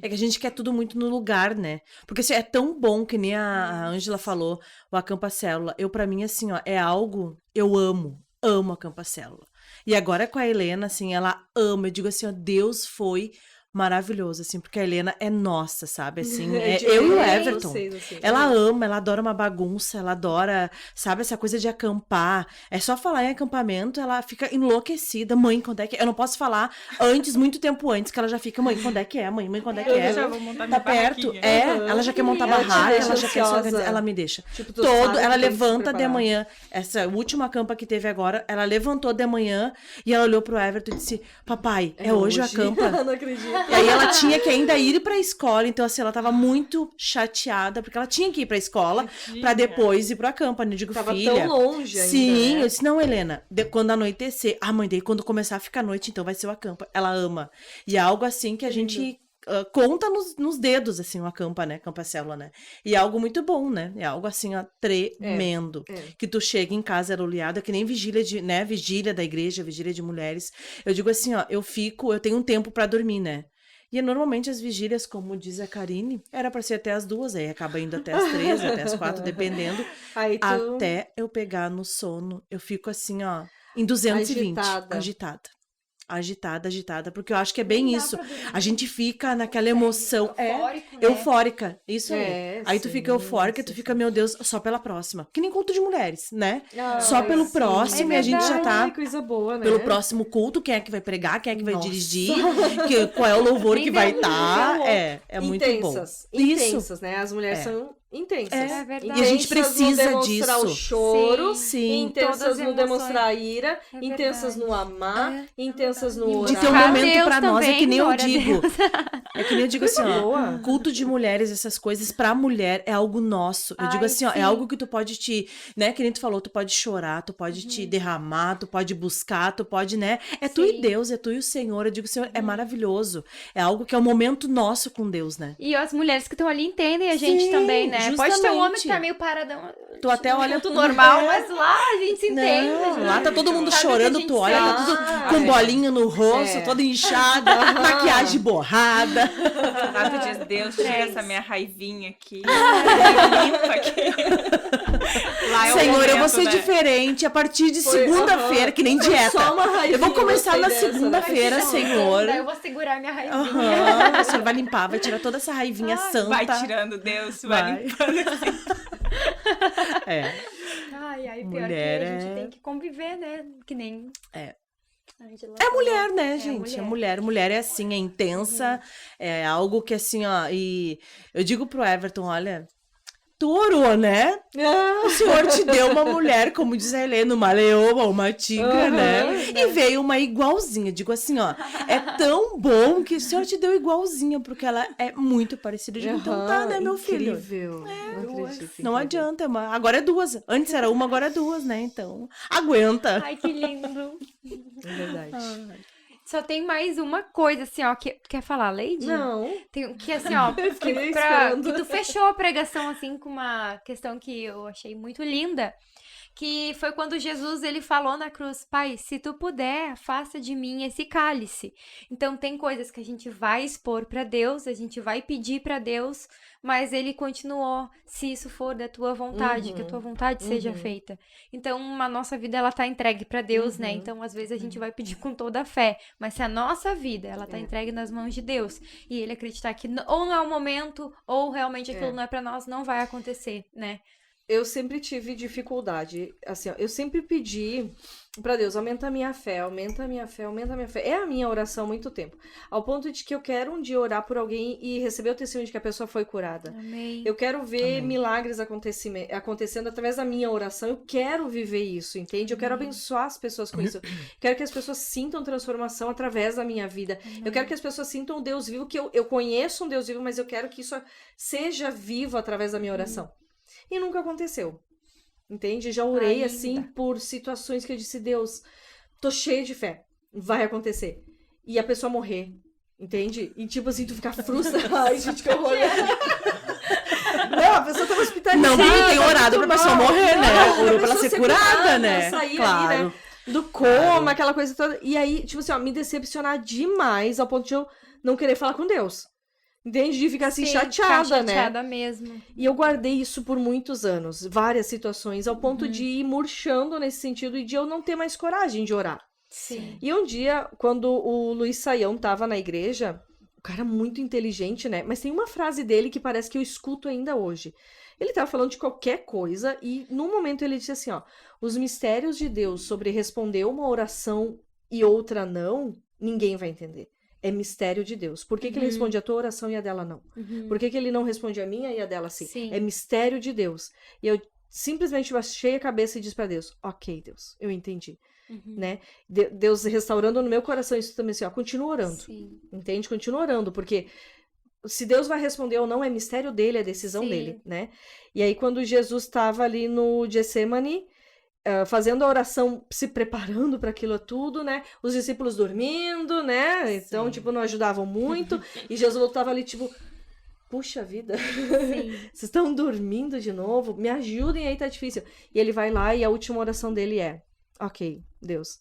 É que a gente quer tudo muito no lugar, né? Porque assim, é tão bom que nem a Ângela falou, o Acampa Célula. Pra mim, assim, ó, é algo... Eu amo a Acampa Célula. E agora com a Helena, assim, ela ama. Eu digo assim, ó, Deus foi maravilhoso, assim, porque a Helena é nossa, sabe? Assim, eu e o Everton. Vocês. Ela ama, ela adora uma bagunça, ela adora, sabe, essa coisa de acampar. É só falar em acampamento, ela fica enlouquecida. Mãe, quando é que é? Eu não posso falar antes, muito tempo antes, que ela já fica, mãe, quando é que é? Mãe, quando é que é? Eu já vou montar Tá minha perto? barraquinha. É, Aham. ela já quer montar Ela te barraca, deixa ela já quer se ansiosa. organizar. Ela me deixa. Tipo, tu sabe Ela que tem que se levanta de preparar. manhã, essa última acampa que teve agora, ela levantou de manhã e ela olhou pro Everton e disse, papai, é hoje o acampa? Não acredito. E aí ela tinha que ainda ir pra escola, então assim, ela tava muito chateada, porque ela tinha que ir pra escola pra depois ir pro acampa, né? Eu digo, Tava filha... tão longe ainda, Sim, né? eu disse, não, Helena, quando anoitecer, mãe, daí quando começar a ficar noite, então vai ser o acampa. Ela ama. E é algo assim que a gente conta nos dedos, assim, o acampa, né? Acampa Célula, né? E é algo muito bom, né? É algo assim, ó, tremendo. É. Que tu chega em casa oleada, que nem vigília da igreja, vigília de mulheres. Eu digo assim, ó, eu tenho um tempo pra dormir, né? E normalmente as vigílias, como diz a Karine, era pra ser até as 2, aí acaba indo até as 3, até as 4, dependendo. Aí tu... Até eu pegar no sono, eu fico assim, ó, em 220. Agitada, porque eu acho que é bem isso. A gente fica naquela emoção. Eufórico, né? Eufórica. Isso aí. É, Aí tu sim, fica eufórica, sim, tu fica, meu Deus, só pela próxima. Que nem culto de mulheres, né? Ai, Só pelo sim. próximo e a gente já tá... Ai, coisa boa, né? Pelo próximo culto, quem é que vai pregar, quem é que vai Nossa. dirigir, qual é o louvor que vai estar. Ferrou. É muito bom. Intensas, né? As mulheres É. são intensas. É verdade. Intensas E a gente precisa no demonstrar o disso. choro, Sim. intensas todas as no emoções. demonstrar a ira, É intensas no amar, intensas no orar. De ter um Pra momento Deus pra nós, é também, que nem eu glória a digo. É que nem eu digo assim, Coisa ó. boa. Culto de mulheres, essas coisas, pra mulher é algo nosso. Eu digo Ai, assim, ó, sim. é algo que tu pode né, que nem tu falou, tu pode chorar, tu pode te derramar, tu pode buscar, tu pode, né? É tu Sim. e Deus, é tu e o Senhor. Eu digo, Senhor, é maravilhoso. É algo que é um momento nosso com Deus, né? E as mulheres que estão ali entendem a gente Sim, também, né? Pode ter um homem que justamente. tá meio paradão. Tu até olha tudo normal, mas lá a gente se entende. Não, né? lá tá todo mundo Sabe o que a chorando, gente tu olha, tá sente. tudo com bolinha no rosto, É. toda inchada, maquiagem borrada. Lá tu diz, Deus, tira essa minha raivinha aqui. Limpa aqui. Lá é o Senhor, eu vou momento, ser né? diferente a partir de Foi, segunda-feira, que nem dieta. Só uma raivinha, Eu vou começar na gostei dessa, segunda-feira, né? Senhor. Eu vou segurar minha raivinha. Aham, o Senhor vai limpar, vai tirar toda essa raivinha santa. Vai tirando, Deus, vai limpando assim. É. Ai, pior Mulher que a gente é- tem que conviver, né? Que nem... É. a Angela É falou. mulher, né, gente? É mulher. mulher. Mulher é assim, é intensa, é algo que assim, ó. E eu digo pro Everton, olha, tu orou, né? O Senhor te deu uma mulher, como diz a Helena, uma leoa, uma tigra, né? E veio uma igualzinha. Digo assim, ó, é tão bom que o Senhor te deu igualzinha, porque ela é muito parecida. Eu digo, então tá, né, meu filho? Incrível. Não acredito. Não adianta, agora é duas. Antes era uma, agora é duas, né? Então, aguenta. Ai, que lindo. É verdade. Só tem mais uma coisa, assim, ó. Quer falar, Lady? Não. Tem, que assim, ó, fiquei que esperando. tu fechou a pregação, assim, com uma questão que eu achei muito linda, que foi quando Jesus, ele falou na cruz, Pai, se tu puder, afasta de mim esse cálice. Então, tem coisas que a gente vai expor pra Deus, a gente vai pedir pra Deus, mas ele continuou, se isso for da tua vontade, que a tua vontade seja feita. Então, a nossa vida, ela tá entregue pra Deus, né? Então, às vezes, a gente vai pedir com toda a fé, mas se a nossa vida, ela tá entregue nas mãos de Deus, e ele acreditar que ou não é o momento, ou realmente aquilo não é pra nós, não vai acontecer, né? Eu sempre tive dificuldade, assim, ó, eu sempre pedi pra Deus, aumenta a minha fé, aumenta a minha fé, aumenta a minha fé. É a minha oração há muito tempo, ao ponto de que eu quero um dia orar por alguém e receber o testemunho de que a pessoa foi curada. Amém. Eu quero ver milagres acontecendo através da minha oração. Eu quero viver isso, entende? Eu quero abençoar as pessoas com isso. Quero que as pessoas sintam transformação através da minha vida. Eu quero que as pessoas sintam o Deus vivo, que eu conheço um Deus vivo, mas eu quero que isso seja vivo através da minha oração. E nunca aconteceu. Entende? Já orei Ainda. assim por situações que eu disse, Deus, tô cheio de fé. Vai acontecer. E a pessoa morrer. Entende? E tipo assim, tu ficar frustrada. Ai, gente, que horror. Não, a pessoa tava hospitalizada. Não, porque tem orado pra pessoa morrer, né? Orou pra ela ser curada, né? Sair Claro. ali, né? Do coma, aquela coisa toda. E aí, tipo assim, ó, me decepcionar demais ao ponto de eu não querer falar com Deus. Entende? De ficar assim, Sim, chateada, ficar né? chateada mesmo. E eu guardei isso por muitos anos, várias situações, ao ponto de ir murchando nesse sentido e de eu não ter mais coragem de orar. Sim. E um dia, quando o Luiz Saião tava na igreja, o cara muito inteligente, né? Mas tem uma frase dele que parece que eu escuto ainda hoje. Ele tava falando de qualquer coisa e, num momento, ele disse assim, ó, os mistérios de Deus sobre responder uma oração e outra não, ninguém vai entender. É mistério de Deus. Por que, que ele responde a tua oração e a dela não? Por que, que ele não responde a minha e a dela sim? Sim. É mistério de Deus. E eu simplesmente baixei a cabeça e disse pra Deus, ok, Deus, eu entendi. Né? Deus restaurando no meu coração isso também assim, ó, continua orando. Sim. Entende? Continua orando, porque se Deus vai responder ou não é mistério dele, é decisão Sim. dele, né? E aí quando Jesus estava ali no Getsemane, fazendo a oração, se preparando para aquilo tudo, né? Os discípulos dormindo, né? Então, tipo, não ajudavam muito. E Jesus voltava ali, tipo, puxa vida, vocês estão dormindo de novo? Me ajudem aí, tá difícil. E ele vai lá e a última oração dele é, ok, Deus,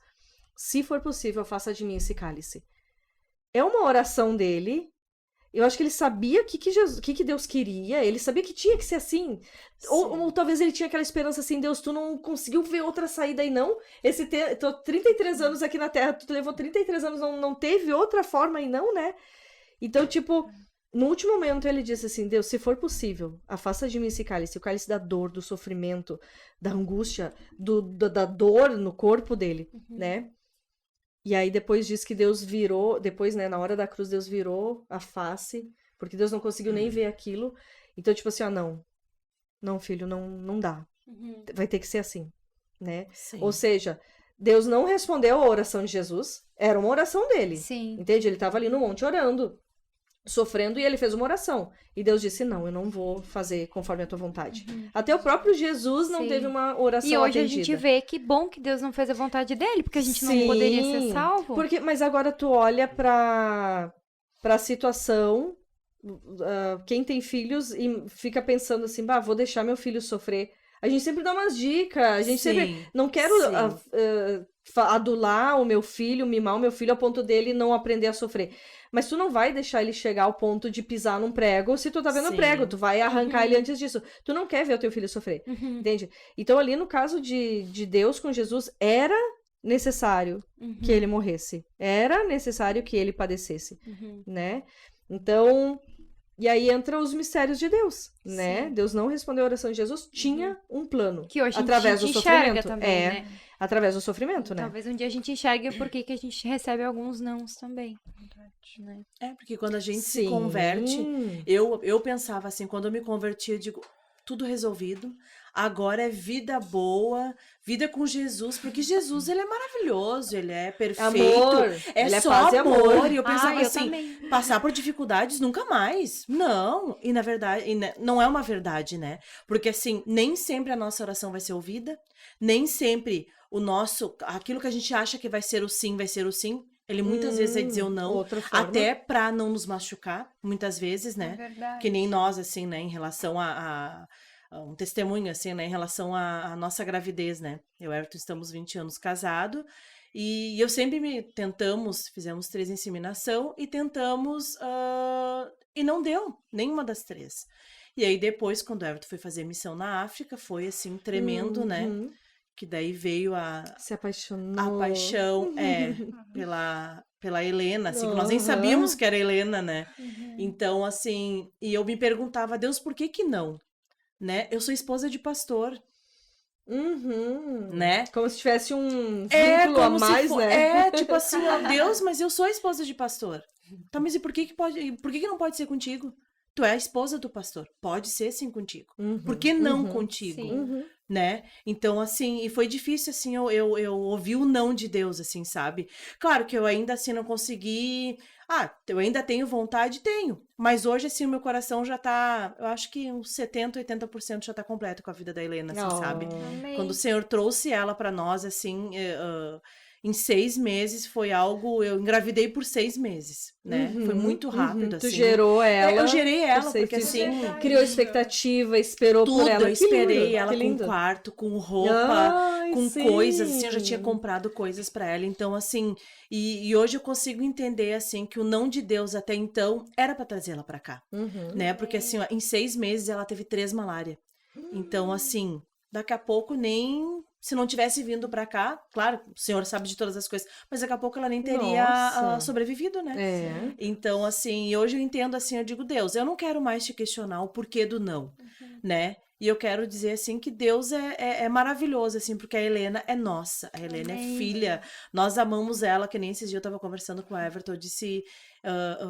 se for possível, faça de mim esse cálice. É uma oração dele. Eu acho que ele sabia o que Deus queria, ele sabia que tinha que ser assim. Ou talvez ele tinha aquela esperança assim, Deus, tu não conseguiu ver outra saída aí, não? Tô 33 anos aqui na Terra, tu levou 33 anos, não teve outra forma aí, não, né? Então, tipo, no último momento ele disse assim, Deus, se for possível, afasta de mim esse cálice, o cálice da dor, do sofrimento, da angústia, da dor no corpo dele, né? E aí depois diz que Deus virou, depois, né, na hora da cruz, Deus virou a face, porque Deus não conseguiu nem ver aquilo. Então, tipo assim, ó, não, filho, não dá. Vai ter que ser assim, né? Sim. Ou seja, Deus não respondeu a oração de Jesus, era uma oração dele. Sim. Entende? Ele estava ali no monte orando, sofrendo, e ele fez uma oração. E Deus disse, não, eu não vou fazer conforme a tua vontade. Até o próprio Jesus não Sim. teve uma oração E hoje atendida. a gente vê que bom que Deus não fez a vontade dele, porque a gente Sim, não poderia ser salvo. Mas agora tu olha pra situação, quem tem filhos e fica pensando assim, vou deixar meu filho sofrer. A gente sempre dá umas dicas, a gente sempre... Não quero adular o meu filho, mimar o meu filho ao ponto dele não aprender a sofrer. Mas tu não vai deixar ele chegar ao ponto de pisar num prego se tu tá vendo o Sim. prego. Tu vai arrancar ele antes disso. Tu não quer ver o teu filho sofrer. Entende? Então, ali no caso de Deus com Jesus, era necessário que ele morresse. Era necessário que ele padecesse. Né? Então... E aí entra os mistérios de Deus, né? Sim. Deus não respondeu a oração de Jesus, tinha um plano. Que hoje através a gente do enxerga sofrimento. também, né? Através do sofrimento, né? Talvez um dia a gente enxergue por que que a gente recebe alguns nãos também. Né? Porque quando a gente se Sim. converte, eu pensava assim, quando eu me converti, eu digo, tudo resolvido, agora é vida boa, vida com Jesus, porque Jesus, ele é maravilhoso, ele é perfeito, Amor, é ele é só paz e amor. E eu Ah, pensava eu assim, também. passar por dificuldades nunca mais. Não, e na verdade, não é uma verdade, né? Porque assim, nem sempre a nossa oração vai ser ouvida, nem sempre aquilo que a gente acha que vai ser o sim, ele muitas vezes vai dizer o não, outra forma. até pra não nos machucar, muitas vezes, né? É verdade. Que nem nós, assim, né, em relação a um testemunho, assim, né, em relação à nossa gravidez, né? Eu e o Everton estamos 20 anos casados e eu sempre fizemos 3 inseminação e tentamos, e não deu, nenhuma das 3. E aí depois, quando o Everton foi fazer missão na África, foi, assim, tremendo, né? Que daí veio Se apaixonou. a paixão pela Helena, assim, que nós nem sabíamos que era Helena, né? Então, assim, e eu me perguntava, Deus, por que não? Né? Eu sou esposa de pastor, né? Como se tivesse um vínculo a mais, né? Tipo assim, ó, Deus, mas eu sou esposa de pastor. Tá, mas e por que não pode ser contigo? Tu é a esposa do pastor. Pode ser sim contigo. Por que não contigo? Sim. Né? Então, assim, e foi difícil, assim, eu ouvi o não de Deus, assim, sabe? Claro que eu ainda, assim, não consegui... eu ainda tenho vontade? Tenho. Mas hoje, assim, o meu coração já tá... Eu acho que uns 70%, 80% já tá completo com a vida da Helena, assim, sabe? Amém. Quando o Senhor trouxe ela pra nós, assim... em 6 meses foi algo... Eu engravidei por 6 meses, né? Foi muito rápido, assim. Tu gerou ela. Eu gerei ela, por 6 porque meses. assim... Criou expectativa, esperou Tudo, por ela. eu Que esperei lindo, ela que com lindo. quarto, com roupa, Ai, com sim. coisas, assim, eu já tinha comprado coisas pra ela, então assim, e hoje eu consigo entender, assim, que o não de Deus até então era pra trazer ela pra cá, né, porque assim, ó, em 6 meses ela teve 3 malária, então assim, daqui a pouco nem... Se não tivesse vindo pra cá, claro, o senhor sabe de todas as coisas, mas daqui a pouco ela nem teria Nossa. sobrevivido, né? É. Então, assim, hoje eu entendo assim, eu digo, Deus, eu não quero mais te questionar o porquê do não, né? E eu quero dizer, assim, que Deus é maravilhoso, assim, porque a Helena é nossa, a Helena é filha, nós amamos ela, que nem esses dias eu tava conversando com o Everton, eu disse,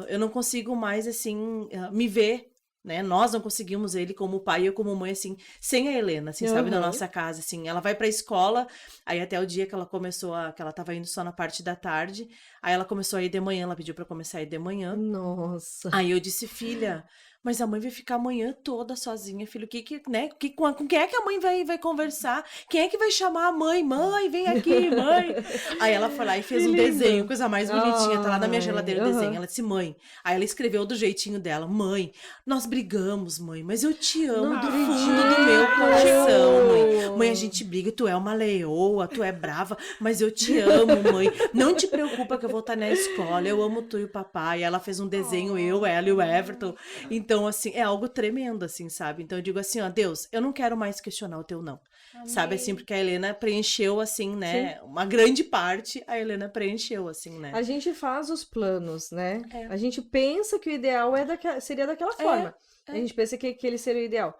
eu não consigo mais, assim, me ver, né? Nós não conseguimos ele como pai e eu como mãe, assim, sem a Helena, assim, sabe, na nossa casa, assim, ela vai pra escola, aí até o dia que ela começou que ela tava indo só na parte da tarde, aí ela começou a ir de manhã, ela pediu pra começar a ir de manhã, Nossa. aí eu disse, filha, mas a mãe vai ficar a manhã toda sozinha, filho, né, com quem é que a mãe vai conversar? Quem é que vai chamar a mãe? Mãe, vem aqui, mãe! Aí ela foi lá e fez Que um lindo. desenho, coisa mais bonitinha, tá lá na minha geladeira o Ai, desenho, ela disse, mãe, aí ela escreveu do jeitinho dela, mãe, nós brigamos, mãe, mas eu te amo Não do acredito. fundo do meu coração, mãe. Mãe, a gente briga, tu é uma leoa, tu é brava, mas eu te amo, mãe. Não te preocupa que eu vou estar na escola, eu amo tu e o papai. E ela fez um desenho, eu, ela e o Everton. Então, assim, é algo tremendo, assim, sabe? Então eu digo assim, ó, Deus, eu não quero mais questionar o teu não. Sabe, assim, porque a Helena preencheu, assim, né? Uma grande parte, a Helena preencheu, assim, né? A gente faz os planos, né? É. A gente pensa que o ideal seria daquela forma. A gente pensa que aquele seria o ideal.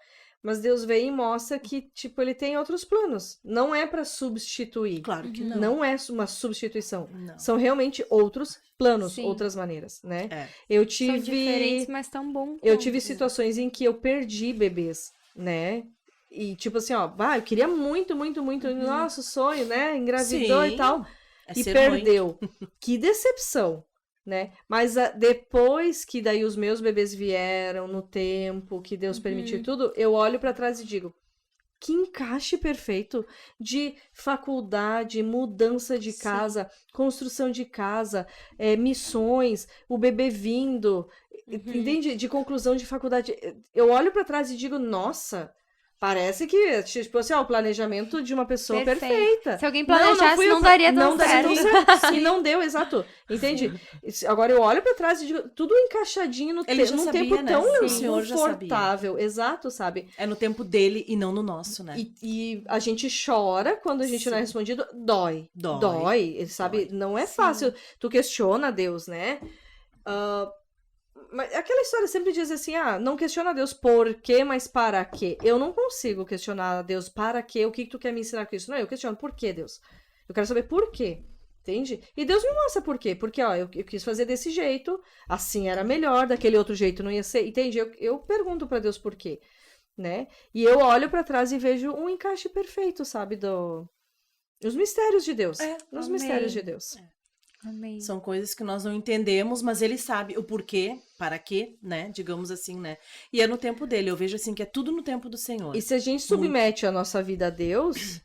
Mas Deus vem e mostra que, tipo, ele tem outros planos. Não é pra substituir. Claro que não. Não é uma substituição. Não. São realmente outros planos, Sim. outras maneiras, né? É. Eu São tive... diferentes, mas tão bom. Eu tive situações em que eu perdi bebês, né? E tipo assim, ó, eu queria muito, muito, muito, nosso sonho, né? Engravidou e tal. É E ser perdeu. Que decepção, né? Mas depois que daí os meus bebês vieram no tempo, que Deus permitiu tudo, eu olho pra trás e digo, que encaixe perfeito de faculdade, mudança de casa, construção de casa, missões, o bebê vindo, entende? De conclusão de faculdade. Eu olho pra trás e digo, nossa, Parece que, tipo assim, o planejamento de uma pessoa Perfeito. perfeita. Se alguém Não planejasse, fui não, eu, daria não tão daria certo. tão certo. E não deu, exato. Entende? Agora eu olho pra trás e digo, tudo encaixadinho Ele já num sabia, tempo né? tão O Senhor já sabia. confortável. Exato, sabe? É no tempo dele e não no nosso, né? E a gente chora quando a gente não é Sim. respondido. Dói. Dói. Sabe? Dói. Não é Sim. fácil. Tu questiona Deus, né? Mas aquela história sempre diz assim, não questiona Deus por quê, mas para quê. Eu não consigo questionar Deus para quê, o que tu quer me ensinar com isso. Não, eu questiono por quê, Deus. Eu quero saber por quê, entende? E Deus me mostra por quê. Porque, eu quis fazer desse jeito, assim era melhor, daquele outro jeito não ia ser, entende? Eu pergunto pra Deus por quê, né? E eu olho pra trás e vejo um encaixe perfeito, sabe, os mistérios de Deus. Os amém. mistérios de Deus. Amém. São coisas que nós não entendemos, mas ele sabe o porquê, para quê, né? Digamos assim, né? E é no tempo dele. Eu vejo assim que é tudo no tempo do Senhor. E se a gente submete a nossa vida a Deus,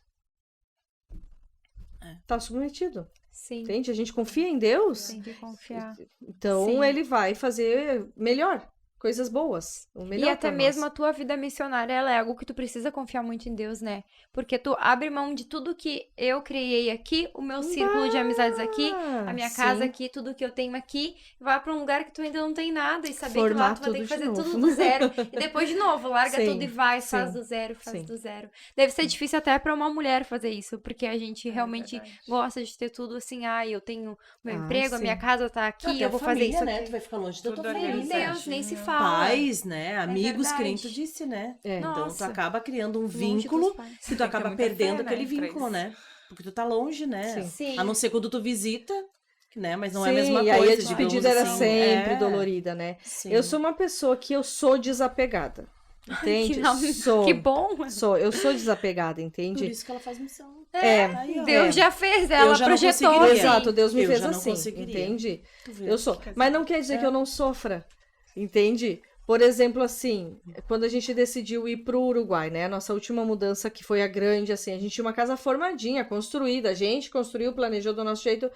tá submetido. Sim. Entende? A gente confia em Deus, Tem que confiar. então Sim. ele vai fazer melhor, coisas boas, o melhor E até pra mesmo nós. a tua vida missionária, ela é algo que tu precisa confiar muito em Deus, né? Porque tu abre mão de tudo que eu criei aqui, o meu círculo de amizades aqui, a minha casa sim. aqui, tudo que eu tenho aqui, vai pra um lugar que tu ainda não tem nada e saber que Formar lá tu vai ter tudo que de fazer novo. tudo do zero. E depois de novo, larga Sim, tudo e vai, faz sim, do zero, faz sim. do zero. Deve ser difícil até pra uma mulher fazer isso, porque a gente realmente verdade. gosta de ter tudo assim, eu tenho meu Ah, emprego, a minha sim. casa tá aqui, Até eu vou fazer família, isso né? aqui. Tu vai ficar longe da tua Tudo família. Meu organizadinho. Deus, nem se fala. Pais, né? Amigos, que nem tu verdade. disse, né? É. Então tu Nossa. acaba criando um Longe dos vínculo pais. que tu ter acaba muita fé, perdendo né, aquele pra vínculo, isso. né? Porque tu tá longe, né? Sim. A não ser quando tu visita, né? Mas não é a Sim, mesma e coisa, aí a digamos despedida era assim. sempre É, dolorida, né? sim. Eu sou uma pessoa que eu sou desapegada, entende? Que, não, Sou. que bom. Eu sou desapegada, Por entende? isso que ela faz missão. É, Aí, ó. Deus já fez, ela já não projetou. conseguiria. Assim. Exato, Deus me Eu fez já não assim, conseguiria. entende? Tu vê. Eu sou. Mas não quer dizer que eu não sofra, entende? Por exemplo, assim, quando a gente decidiu ir pro Uruguai, né? A nossa última mudança, que foi a grande, assim, a gente tinha uma casa formadinha, construída, a gente construiu, planejou do nosso jeito.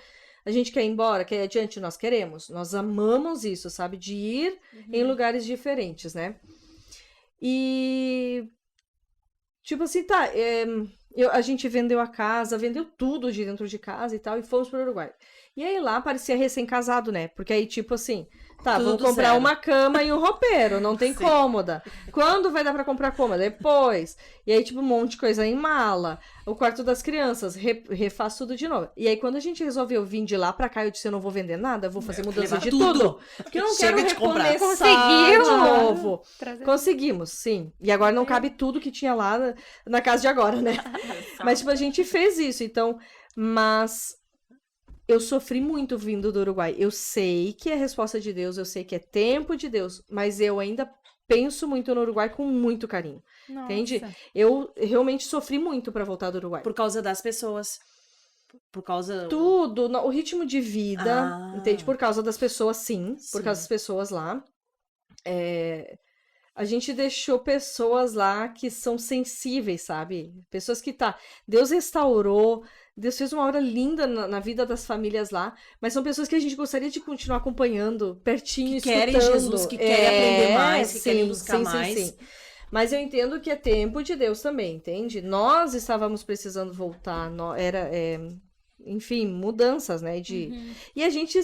A gente quer ir embora, quer ir adiante, nós queremos. Nós amamos isso, sabe? De ir em lugares diferentes, né? E tipo assim, a gente vendeu a casa, vendeu tudo de dentro de casa e tal, e fomos pro Uruguai. E aí lá parecia recém-casado, né? Porque aí, tipo assim, Tudo vamos do comprar zero. uma cama e um roupeiro, não tem cômoda. Quando vai dar pra comprar cômoda? Depois. E aí, tipo, um monte de coisa em mala. O quarto das crianças, refaz tudo de novo. E aí, quando a gente resolveu vir de lá pra cá, eu disse, eu não vou vender nada, eu vou fazer mudança levar de tudo. tudo. Porque eu não Chega quero de comprar. recomeçar de Conseguiu? novo. Trazer- Conseguimos, sim. E agora não cabe tudo que tinha lá na casa de agora, né? Mas, tipo, a gente fez isso, então... Mas eu sofri muito vindo do Uruguai. Eu sei que é resposta de Deus, eu sei que é tempo de Deus, mas eu ainda penso muito no Uruguai com muito carinho, entende? Nossa. Eu realmente sofri muito pra voltar do Uruguai. Por causa das pessoas. Por causa... Tudo, o ritmo de vida, Ah. entende? Por causa das pessoas, sim. Por Sim. causa das pessoas lá. A gente deixou pessoas lá que são sensíveis, sabe? Pessoas que Deus restaurou, Deus fez uma obra linda na vida das famílias lá, mas são pessoas que a gente gostaria de continuar acompanhando, pertinho, Que querem escutando. Jesus, que querem aprender mais, que querem buscar sim, mais. Sim. Mas eu entendo que é tempo de Deus também, entende? Nós estávamos precisando voltar, enfim, mudanças, né? E a gente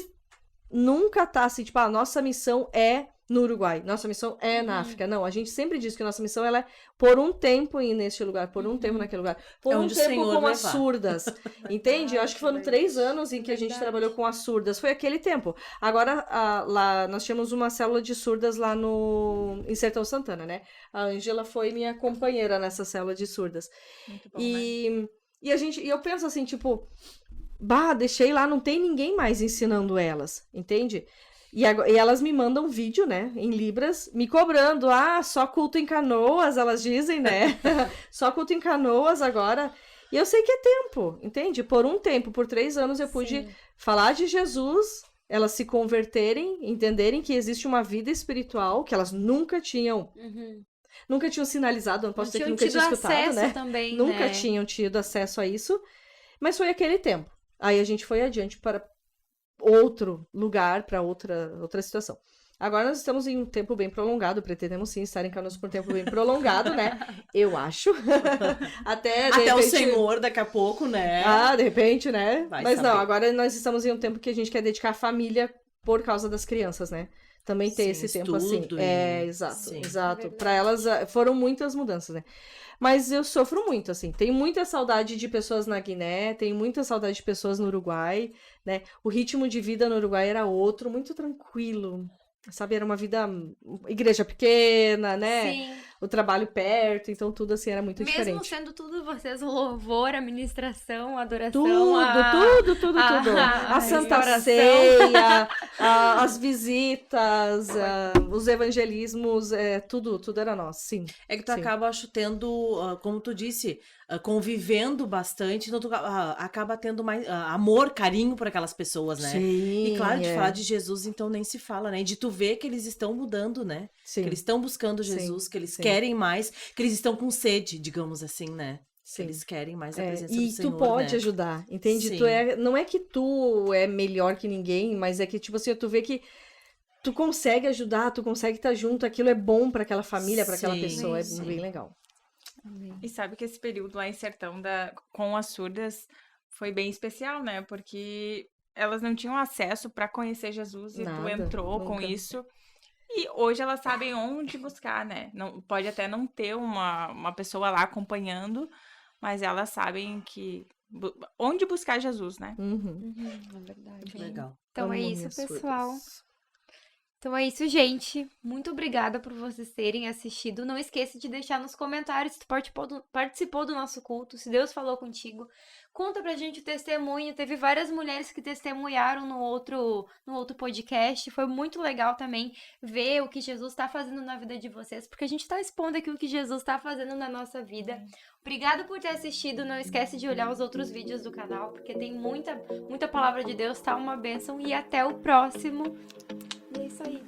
nunca tá assim, tipo, a nossa missão é no Uruguai, nossa missão é na África. Não, a gente sempre diz que nossa missão ela é por um tempo ir neste lugar, por um tempo naquele lugar, por um onde o tempo Senhor com as levar. surdas, entende? Eu acho que foram 3 anos em que a gente Verdade. trabalhou com as surdas, foi aquele tempo. Agora, lá, nós tínhamos uma célula de surdas lá em Sertão Santana, né? A Ângela foi minha companheira nessa célula de surdas. Muito bom, né? E eu penso assim, tipo, deixei lá, não tem ninguém mais ensinando elas, entende? E elas me mandam vídeo, né, em Libras, me cobrando, só culto em Canoas, elas dizem, né, só culto em Canoas agora. E eu sei que é tempo, entende? Por um tempo, por 3 anos eu pude falar de Jesus, elas se converterem, entenderem que existe uma vida espiritual que elas nunca tinham sinalizado, não posso dizer que nunca tinham escutado, acesso né? também, Nunca né? tinham tido acesso a isso, mas foi aquele tempo. Aí a gente foi adiante para outro lugar, para outra situação. Agora nós estamos em um tempo bem prolongado, pretendemos sim estar em Canoas por um tempo bem prolongado, né? Eu acho. Até, de Até o repente- Senhor daqui a pouco, né? Ah, de repente, né? Vai Mas não, saber. agora nós estamos em um tempo que a gente quer dedicar a família por causa das crianças, né? Também ter Sim, esse tempo assim. estudo É, e- exato, sim. exato. Verdade. Para elas foram muitas mudanças, né? Mas eu sofro muito, assim. Tenho muita saudade de pessoas na Guiné, tenho muita saudade de pessoas no Uruguai, né? O ritmo de vida no Uruguai era outro, muito tranquilo. Sabe, era uma vida, igreja pequena, né? Sim. O trabalho perto, então tudo assim era muito Mesmo diferente. sendo tudo vocês, o louvor, a ministração, a adoração, Tudo. a A Santa restauração. Ceia, as visitas, os evangelismos, tudo era nosso, sim. É que tu Sim. acaba, acho, tendo, como tu disse, convivendo bastante, então tu acaba tendo mais amor, carinho por aquelas pessoas, né? Sim, E claro, de falar de Jesus, então nem se fala, né? E de tu ver que eles estão mudando, né? sim, Que eles estão buscando Sim, Jesus, que eles sim. querem mais, que eles estão com sede, digamos assim, né? Que sim. eles querem mais a É, presença e do Senhor, tu pode né? ajudar, entende? Sim. Não é que tu é melhor que ninguém, mas é que, tipo assim, tu vê que tu consegue ajudar, tu consegue estar junto, aquilo é bom pra aquela família, pra aquela Sim, pessoa, é sim. bem legal. Amém. E sabe que esse período lá em Sertão com as surdas foi bem especial, né? Porque elas não tinham acesso para conhecer Jesus e tu Nada, entrou com nunca. isso. E hoje elas sabem onde buscar, né? Não, pode até não ter uma pessoa lá acompanhando, mas elas sabem onde buscar Jesus, né? Uhum. É verdade. Muito legal. Então é Amo isso, minhas pessoal. surdas. Então é isso, gente. Muito obrigada por vocês terem assistido. Não esqueça de deixar nos comentários se tu participou do nosso culto, se Deus falou contigo. Conta pra gente o testemunho. Teve várias mulheres que testemunharam no outro podcast. Foi muito legal também ver o que Jesus tá fazendo na vida de vocês, porque a gente tá expondo aqui o que Jesus tá fazendo na nossa vida. Obrigada por ter assistido. Não esquece de olhar os outros vídeos do canal, porque tem muita palavra de Deus, tá uma bênção. E até o próximo. E é isso aí.